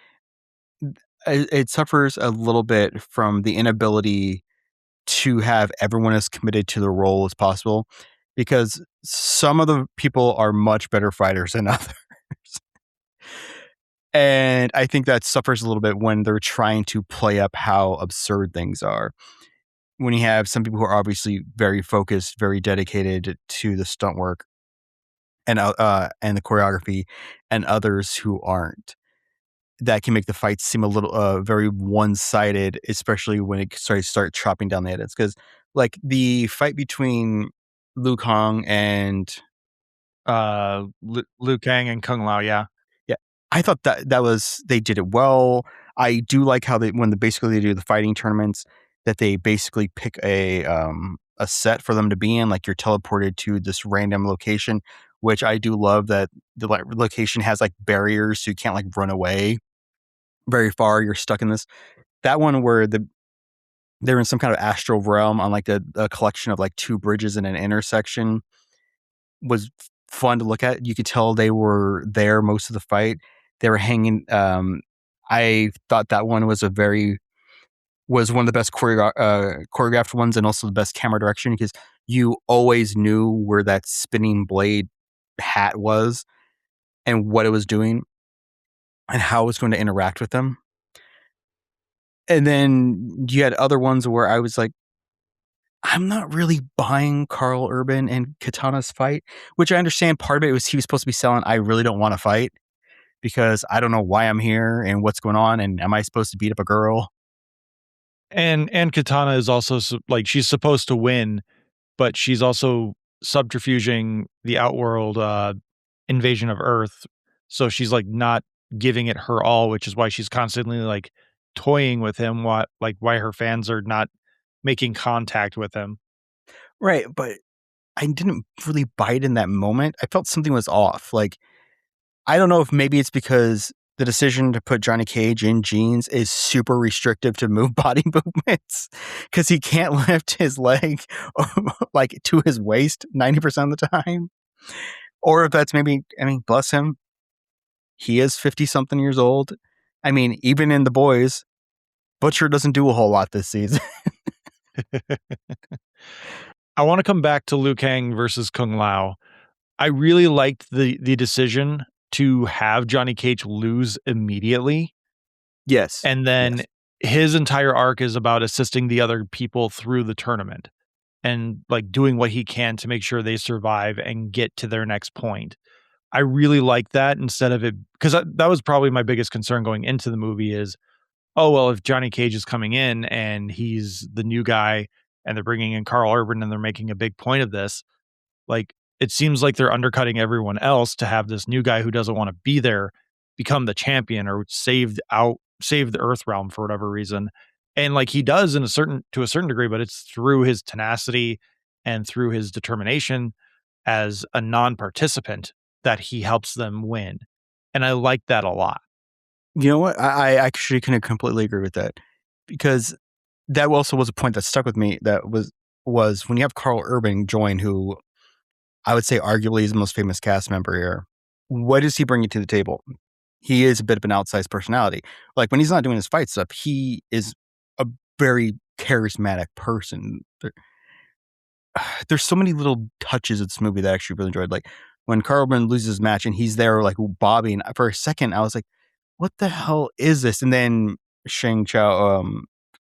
[SPEAKER 2] It suffers a little bit from the inability to have everyone as committed to the role as possible, because some of the people are much better fighters than others. And I think that suffers a little bit when they're trying to play up how absurd things are. When you have some people who are obviously very focused, very dedicated to the stunt work and the choreography, and others who aren't, that can make the fight seem a little very one-sided, especially when it start chopping down the edits. Because like the fight between Liu Kang and
[SPEAKER 1] Liu Kang and Kung Lao, yeah.
[SPEAKER 2] I thought that was, they did it well. I do like how they basically do the fighting tournaments, that they basically pick a set for them to be in, like you're teleported to this random location, which I do love, that the location has like barriers so you can't like run away very far. You're stuck in that one where they're in some kind of astral realm on like a collection of like 2 bridges in an intersection, was fun to look at. You could tell they were there most of the fight. They were hanging. I thought that one was one of the best choreographed ones, and also the best camera direction, because you always knew where that spinning blade hat was and what it was doing and how it was going to interact with them. And then you had other ones where I was like, I'm not really buying Karl Urban and Katana's fight, which I understand part of it was he was supposed to be selling, I really don't want to fight because I don't know why I'm here and what's going on and am I supposed to beat up a girl?
[SPEAKER 1] And Katana is also like she's supposed to win, but she's also subterfuging the outworld invasion of Earth. So she's like not giving it her all, which is why she's constantly like toying with him. Why her fans are not making contact with him.
[SPEAKER 2] Right, but I didn't really buy it in that moment. I felt something was off. Like, I don't know if maybe it's because the decision to put Johnny Cage in jeans is super restrictive to move body movements because he can't lift his leg like to his waist 90% of the time. Or if that's maybe, I mean, bless him. He is 50 something years old. I mean, even in The Boys, Butcher doesn't do a whole lot this season.
[SPEAKER 1] I want to come back to Liu Kang versus Kung Lao. I really liked the decision to have Johnny Cage lose immediately.
[SPEAKER 2] Yes.
[SPEAKER 1] And then his entire arc is about assisting the other people through the tournament and like doing what he can to make sure they survive and get to their next point. I really like that instead of it because that was probably my biggest concern going into the movie is, oh, well, if Johnny Cage is coming in and he's the new guy and they're bringing in Karl Urban and they're making a big point of this, like it seems like they're undercutting everyone else to have this new guy who doesn't want to be there become the champion or save the Earth realm for whatever reason. And like he does to a certain degree, but it's through his tenacity and through his determination as a non-participant that he helps them win. And I like that a lot.
[SPEAKER 2] You know what? I actually can completely agree with that because that also was a point that stuck with me. That was when you have Karl Urban join, who I would say arguably is the most famous cast member here. What is he bringing to the table? He is a bit of an outsized personality. Like when he's not doing his fight stuff, he is a very charismatic person. There's so many little touches of this movie that I actually really enjoyed. Like when Karl Urban loses his match and he's there like bobbing for a second, I was like, what the hell is this? And then Shang Chao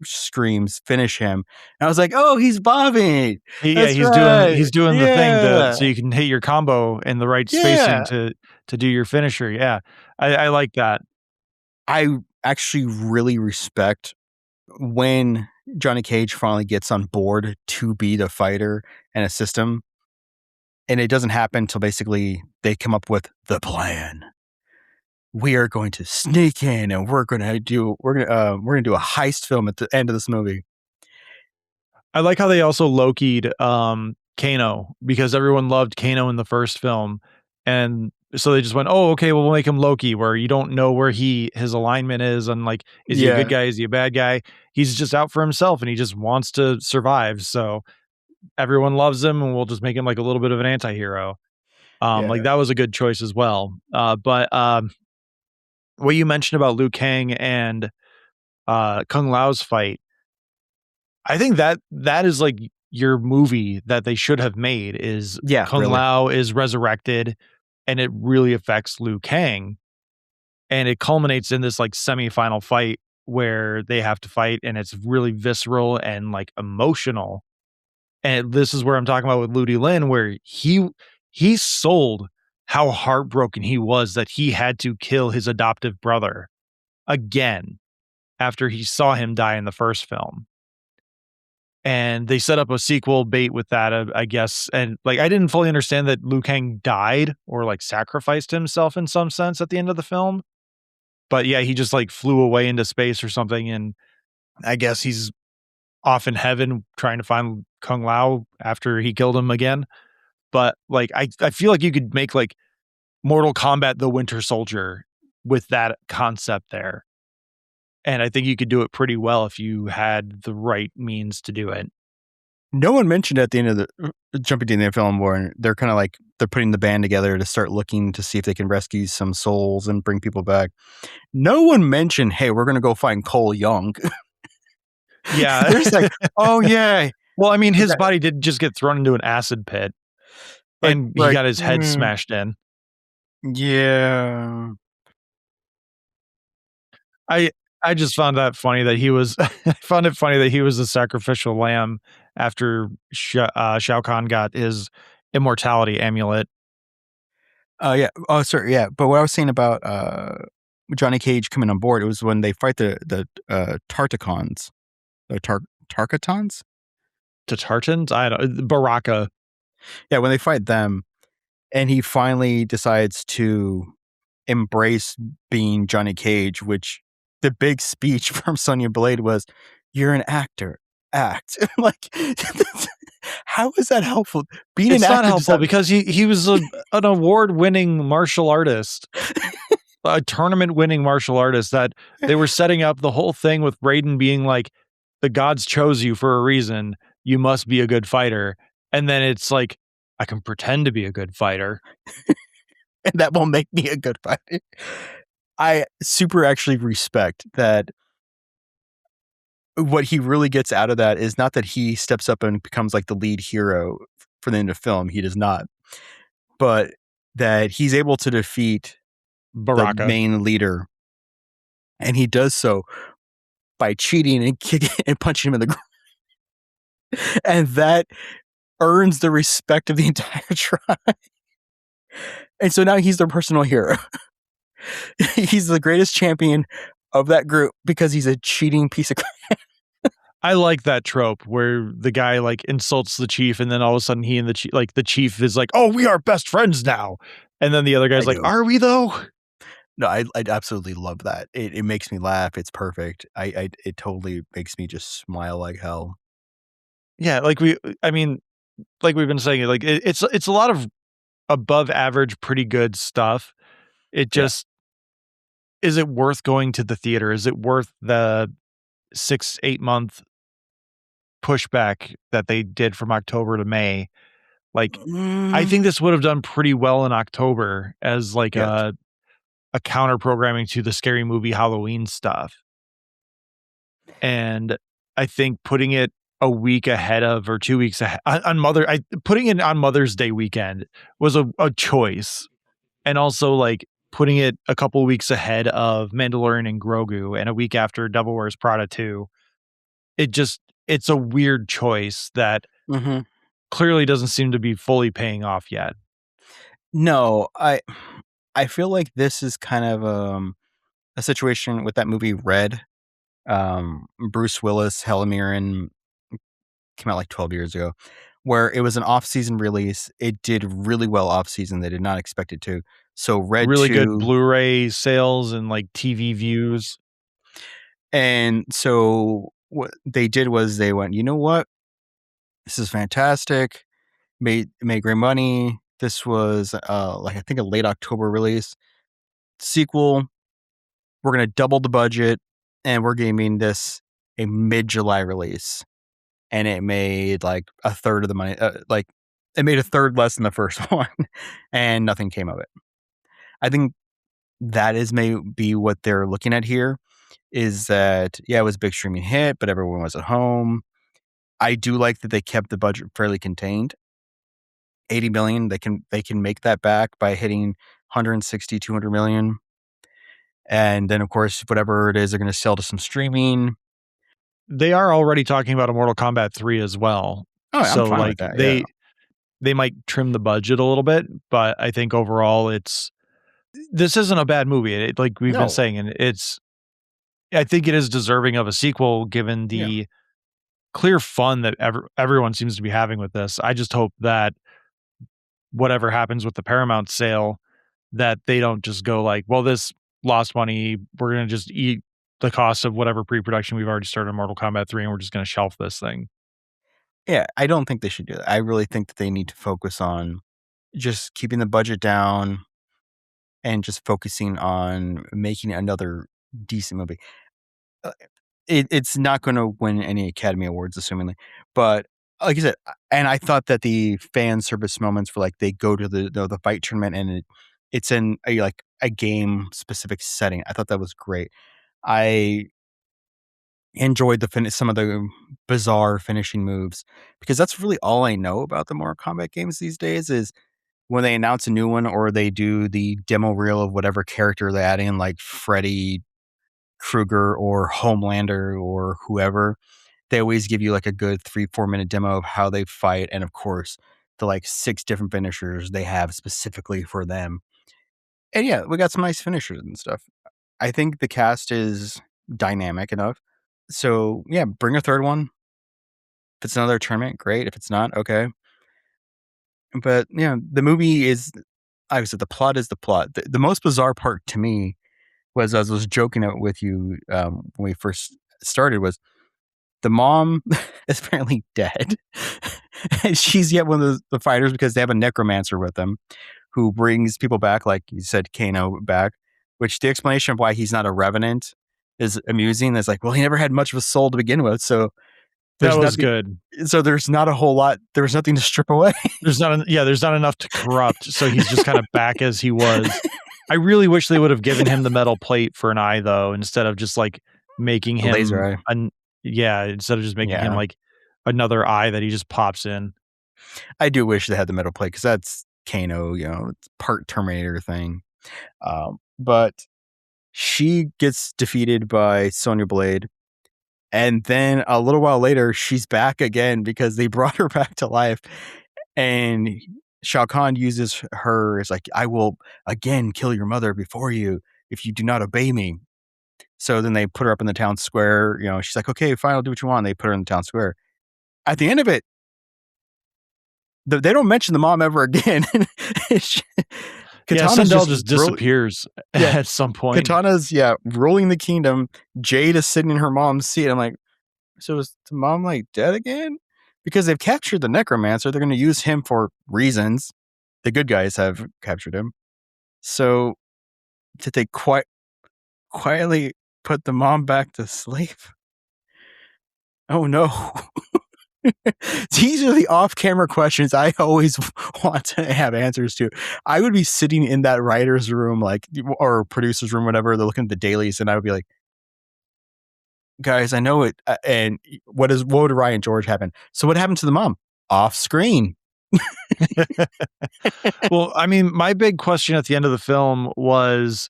[SPEAKER 2] screams, finish him. And I was like, oh, he's bobbing.
[SPEAKER 1] He's doing the thing so you can hit your combo in the right spacing to do your finisher. Yeah. I like that.
[SPEAKER 2] I actually really respect when Johnny Cage finally gets on board to be the fighter and assist him. And it doesn't happen until basically they come up with the plan. We are going to sneak in and we're gonna do a heist film at the end of this movie.
[SPEAKER 1] I like how they also Loki'd Kano because everyone loved Kano in the first film. And so they just went, oh, okay, well, we'll make him Loki, where you don't know where his alignment is. And like, is he a good guy? Is he a bad guy? He's just out for himself and he just wants to survive. So everyone loves him and we'll just make him like a little bit of an anti-hero. Like that was a good choice as well. But what you mentioned about Liu Kang and Kung Lao's fight, I think that is like your movie that they should have made is Kung Lao is resurrected and it really affects Liu Kang. And it culminates in this like semi-final fight where they have to fight and it's really visceral and like emotional. And this is where I'm talking about with Ludi Lin, where he sold how heartbroken he was that he had to kill his adoptive brother again after he saw him die in the first film. And they set up a sequel bait with that, I guess. And like, I didn't fully understand that Liu Kang died or like sacrificed himself in some sense at the end of the film. But yeah, he just like flew away into space or something. And I guess he's off in heaven trying to find Kung Lao after he killed him again. But like, I feel like you could make like Mortal Kombat, the Winter Soldier with that concept there. And I think you could do it pretty well if you had the right means to do it.
[SPEAKER 2] No one mentioned at the end of the jumping to the end of the film where they're kind of like they're putting the band together to start looking to see if they can rescue some souls and bring people back. No one mentioned, hey, we're going to go find Cole Young.
[SPEAKER 1] Yeah.
[SPEAKER 2] They're just like, oh yeah,
[SPEAKER 1] Well, I mean, his body did just get thrown into an acid pit, and he got his head smashed in.
[SPEAKER 2] Yeah.
[SPEAKER 1] I just found that funny that he was I found it funny that he was the sacrificial lamb after Shao Kahn got his immortality amulet.
[SPEAKER 2] Yeah. Oh, sorry. Yeah. But what I was saying about Johnny Cage coming on board, it was when they fight the Tartakons, or Tarkatons.
[SPEAKER 1] To Tartans? I don't Baraka.
[SPEAKER 2] Yeah, when they fight them, and he finally decides to embrace being Johnny Cage, which the big speech from Sonya Blade was, "You're an actor. Act." Like, how is that helpful? Being
[SPEAKER 1] It's
[SPEAKER 2] an
[SPEAKER 1] not
[SPEAKER 2] actor
[SPEAKER 1] helpful because he was an award-winning martial artist. A tournament-winning martial artist that they were setting up the whole thing with Raiden being like, "The gods chose you for a reason. You must be a good fighter." And then it's like, "I can pretend to be a good fighter."
[SPEAKER 2] and that will make me a good fighter. I super actually respect that. What he really gets out of that is not that he steps up and becomes like the lead hero for the end of film. He does not. But that he's able to defeat the
[SPEAKER 1] Baraka.
[SPEAKER 2] main leader, and he does so by cheating and kicking and punching him in the groin. And that earns the respect of the entire tribe. And so now he's their personal hero. He's the greatest champion of that group because he's a cheating piece of crap.
[SPEAKER 1] I like that trope where the guy like insults the chief, and then all of a sudden he and the chief is like, "Oh, we are best friends now," and then the other guy's like, "Are we though?"
[SPEAKER 2] No, I absolutely love that. It makes me laugh. It's perfect. It totally makes me just smile like hell.
[SPEAKER 1] Yeah, like I mean, like we've been saying, like it's a lot of above average, pretty good stuff. It
[SPEAKER 2] Yeah.
[SPEAKER 1] just is it worth going to the theater? Is it worth the 6-8 month pushback that they did from October to May? Like, I think this would have done pretty well in October as like
[SPEAKER 2] Yes.
[SPEAKER 1] a counter programming to the scary movie Halloween stuff. And I think putting it a week ahead of or 2 weeks ahead putting it on Mother's Day weekend was a choice. And also like putting it a couple weeks ahead of Mandalorian and Grogu and a week after Devil Wears Prada 2. It's a weird choice that
[SPEAKER 2] Mm-hmm.
[SPEAKER 1] clearly doesn't seem to be fully paying off yet.
[SPEAKER 2] No, I feel like this is kind of a situation with that movie Red. Bruce Willis, Helen Mirren, came out like 12 years ago, where it was an off-season release. It did really well off-season. They did not expect it to. So Red
[SPEAKER 1] Really
[SPEAKER 2] 2,
[SPEAKER 1] good Blu-ray sales and like TV views.
[SPEAKER 2] and so what they did was they went, you know what? This is fantastic. Made great money. This was like I think a late October release. Sequel, we're gonna double the budget, and we're gaming this a mid-July release. And it made like a third of the money. Like it made a third less than the first one, and nothing came of it. I think that is maybe what they're looking at here. Is that it was a big streaming hit, but everyone was at home. I do like that they kept the budget fairly contained. 80 million, they can make that back by hitting 160, 200 million. And then of course, whatever it is, they're going to sell to some streaming.
[SPEAKER 1] They are already talking about a Mortal Kombat 3 as well.
[SPEAKER 2] Oh, I'm
[SPEAKER 1] So
[SPEAKER 2] fine with
[SPEAKER 1] like
[SPEAKER 2] that. Yeah.
[SPEAKER 1] they might trim the budget a little bit, but I think overall this isn't a bad movie. Like we've been
[SPEAKER 2] No.
[SPEAKER 1] saying, and I think it is deserving of a sequel given the clear fun that everyone seems to be having with this. I just hope that whatever happens with the Paramount sale, that they don't just go like, well, this lost money. We're going to just eat the cost of whatever pre-production we've already started on Mortal Kombat 3 and we're just going to shelf this thing.
[SPEAKER 2] Yeah, I don't think they should do that. I really think that they need to focus on just keeping the budget down and just focusing on making another decent movie. It's not going to win any Academy Awards, assumingly, but like I said, and I thought that the fan service moments were like they go to the fight tournament and it's in a game specific setting. I thought that was great. I enjoyed some of the bizarre finishing moves, because that's really all I know about the Mortal Kombat games these days is when they announce a new one or they do the demo reel of whatever character they add in, like Freddy Krueger or Homelander or whoever. They always give you like a good 3-4 minute demo of how they fight, and of course the like 6 different finishers they have specifically for them. And yeah, we got some nice finishers and stuff. I think the cast is dynamic enough. So yeah, bring a third one. If it's another tournament, great. If it's not, okay. But yeah, the movie is, like I said, the plot is the plot. The most bizarre part to me was, I was joking out with you when we first started, was the mom is apparently dead. And she's yet one of the fighters because they have a necromancer with them who brings people back, like you said, Kano back, which the explanation of why he's not a revenant is amusing. It's like, well, he never had much of a soul to begin with, so
[SPEAKER 1] That
[SPEAKER 2] there's
[SPEAKER 1] was
[SPEAKER 2] nothing,
[SPEAKER 1] good.
[SPEAKER 2] so there's not a whole lot. There was nothing to strip away.
[SPEAKER 1] There's not enough to corrupt, so he's just kind of back as he was. I really wish they would have given him the metal plate for an eye, though, instead of just like making him
[SPEAKER 2] laser eye.
[SPEAKER 1] Instead of just making him
[SPEAKER 2] Yeah.
[SPEAKER 1] like another eye that he just pops in.
[SPEAKER 2] I do wish they had the metal plate because that's Kano, it's part Terminator thing. But she gets defeated by Sonya Blade. And then a little while later, she's back again because they brought her back to life. And Shao Kahn uses her as like, I will again kill your mother before you if you do not obey me. So then they put her up in the town square. She's like, okay, fine, I'll do what you want. They put her in the town square. At the end of it, they don't mention the mom ever again.
[SPEAKER 1] Katana's just disappears at some point.
[SPEAKER 2] Katana's ruling the kingdom. Jade is sitting in her mom's seat. I'm like, so is the mom like dead again? Because they've captured the necromancer. They're going to use him for reasons. The good guys have captured him. So did they quietly put the mom back to sleep? Oh no. These are the off-camera questions I always want to have answers to. I would be sitting in that writer's room, or producer's room, whatever. They're looking at the dailies, and I would be like, guys, I know it. And what would Ryan George happen? So what happened to the mom? Off screen.
[SPEAKER 1] Well, I mean, my big question at the end of the film was,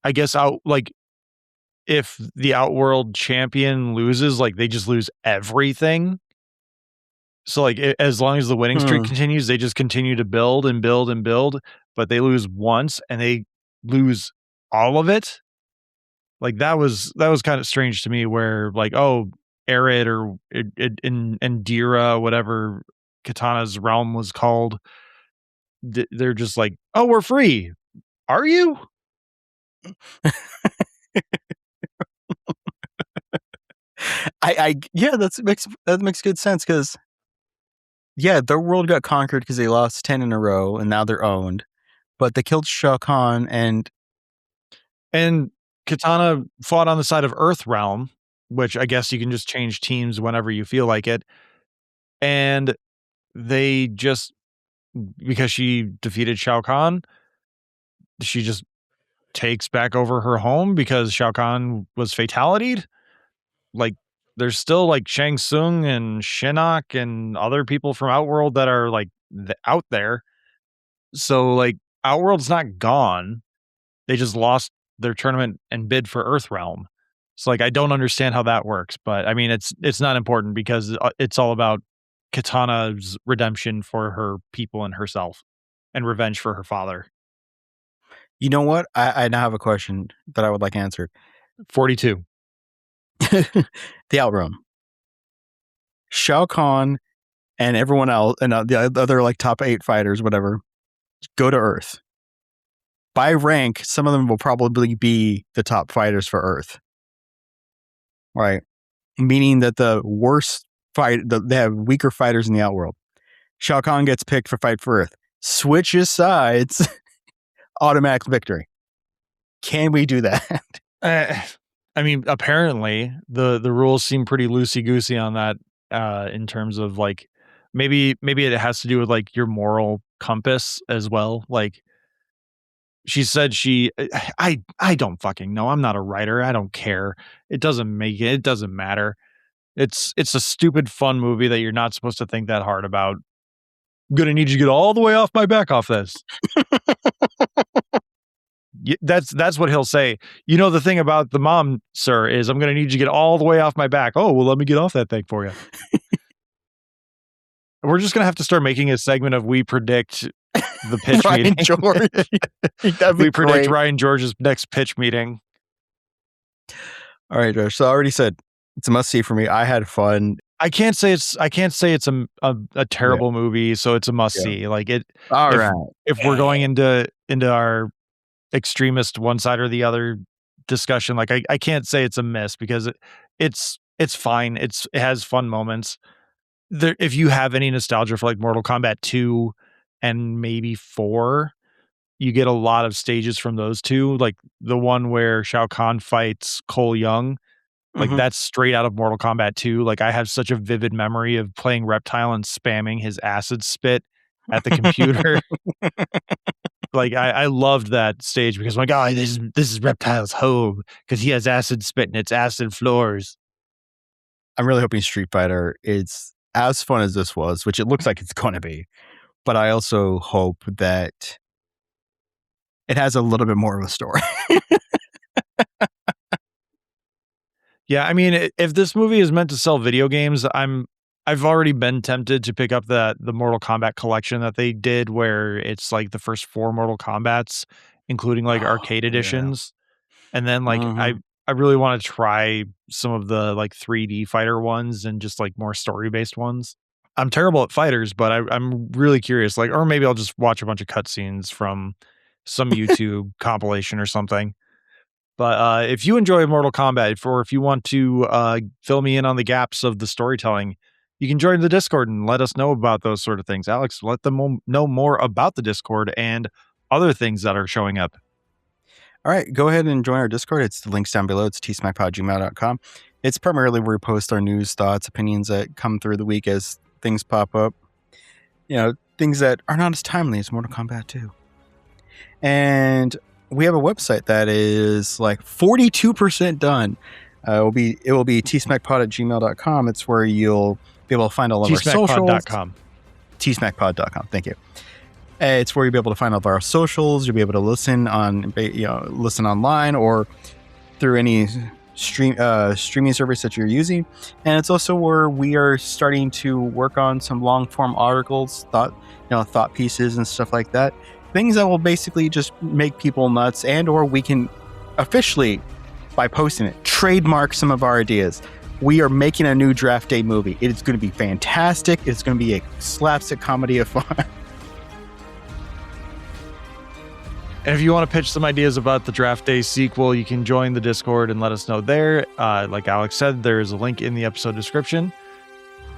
[SPEAKER 1] I guess, if the Outworld champion loses, they just lose everything. So as long as the winning streak continues, they just continue to build and build and build, but they lose once and they lose all of it. That was kind of strange to me, where Arid or Indira, whatever Katana's realm was called, they're just like, oh, we're free. Are you?
[SPEAKER 2] That makes good sense, because their world got conquered because they lost 10 in a row and now they're owned. But they killed Shao Kahn, and
[SPEAKER 1] Katana fought on the side of Earth Realm, which I guess you can just change teams whenever you feel like it. And they just, because she defeated Shao Kahn, she just takes back over her home because Shao Kahn was fatality'd. There's still Shang Tsung and Shinnok and other people from Outworld that are out there. So Outworld's not gone. They just lost their tournament and bid for Earthrealm. So I don't understand how that works, but I mean, it's not important because it's all about Katana's redemption for her people and herself, and revenge for her father.
[SPEAKER 2] You know what? I now have a question that I would like answered.
[SPEAKER 1] 42.
[SPEAKER 2] The Outrealm. Shao Kahn and everyone else, and the other top 8 fighters, whatever, go to Earth. By rank, some of them will probably be the top fighters for Earth. Right? Meaning that the worst they have weaker fighters in the Outworld. Shao Kahn gets picked for fight for Earth. Switches sides. Automatic victory. Can we do that?
[SPEAKER 1] I mean, apparently the rules seem pretty loosey-goosey on that, in terms of maybe it has to do with your moral compass as well. she said I don't fucking know. I'm not a writer. I don't care. It doesn't matter. It's a stupid fun movie that you're not supposed to think that hard about. I'm gonna need you to get all the way off my back off this. That's what he'll say. You know, the thing about the mom, sir, is I'm gonna need you to get all the way off my back. Oh, well, let me get off that thing for you. We're just gonna have to start making a segment of we predict the pitch
[SPEAKER 2] Ryan
[SPEAKER 1] meeting.
[SPEAKER 2] George. That'd be
[SPEAKER 1] We predict
[SPEAKER 2] great.
[SPEAKER 1] Ryan George's next pitch meeting.
[SPEAKER 2] All right, Josh. So I already said it's a must see for me. I had fun.
[SPEAKER 1] I can't say it's a terrible movie, so it's a must see. Like it.
[SPEAKER 2] All
[SPEAKER 1] if,
[SPEAKER 2] right.
[SPEAKER 1] If we're going into our extremist one side or the other discussion, like I can't say it's a miss because it's fine. It has fun moments. If you have any nostalgia for like Mortal Kombat 2 and maybe 4, you get a lot of stages from those two, like the one where Shao Kahn fights Cole Young. Like that's straight out of Mortal Kombat 2. Like I have such a vivid memory of playing Reptile and spamming his acid spit at the computer. Like I loved that stage because my God, this is Reptile's home because he has acid spit and it's acid floors.
[SPEAKER 2] I'm really hoping Street Fighter is as fun as this was, which it looks like it's going to be. But I also hope that it has a little bit more of a story.
[SPEAKER 1] Yeah, I mean, if this movie is meant to sell video games, I've already been tempted to pick up the Mortal Kombat collection that they did, where it's like the first 4 Mortal Kombats, including like arcade editions, and then like I really want to try some of the like 3D fighter ones and just like more story based ones. I'm terrible at fighters, but I'm really curious. Like, or maybe I'll just watch a bunch of cutscenes from some YouTube compilation or something. But if you enjoy Mortal Kombat, or if you want to fill me in on the gaps of the storytelling, you can join the Discord and let us know about those sort of things. Alex, let them know more about the Discord and other things that are showing up.
[SPEAKER 2] All right, go ahead and join our Discord. It's the links down below. It's tsmackpod@gmail.com. It's primarily where we post our news, thoughts, opinions that come through the week as things pop up. You know, things that are not as timely as Mortal Kombat 2. And we have a website that is like 42% done. It will be tsmackpod@gmail.com. It's where you'll be able to find all of our socials.
[SPEAKER 1] tsmackpod.com.
[SPEAKER 2] tsmackpod.com. Thank you. It's where you'll be able to find all of our socials. You'll be able to listen online or through any streaming service that you're using. And it's also where we are starting to work on some long form articles, thought pieces and stuff like that. Things that will basically just make people nuts, and or we can officially, by posting it, trademark some of our ideas. We are making a new Draft Day movie. It is going to be fantastic. It's going to be a slapstick comedy of fun.
[SPEAKER 1] And if you want to pitch some ideas about the Draft Day sequel, you can join the Discord and let us know there. Like Alex said, there's a link in the episode description.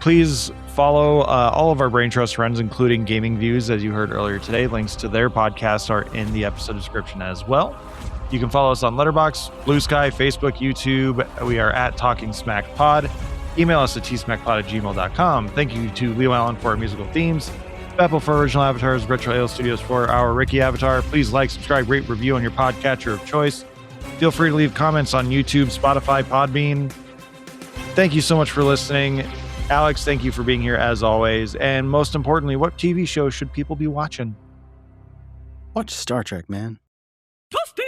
[SPEAKER 1] Please follow all of our Brain Trust friends, including Gaming Views, as you heard earlier today. Links to their podcast are in the episode description as well. You can follow us on Letterboxd, Blue Sky, Facebook, YouTube. We are at Talking Smack Pod. Email us at tsmackpod@gmail.com. Thank you to Leo Allen for our musical themes, Beppel for original avatars, Retro Ale Studios for our Ricky avatar. Please like, subscribe, rate, review on your podcatcher of choice. Feel free to leave comments on YouTube, Spotify, Podbean. Thank you so much for listening. Alex, thank you for being here as always. And most importantly, what TV show should people be watching?
[SPEAKER 2] Watch Star Trek, man. Toasty!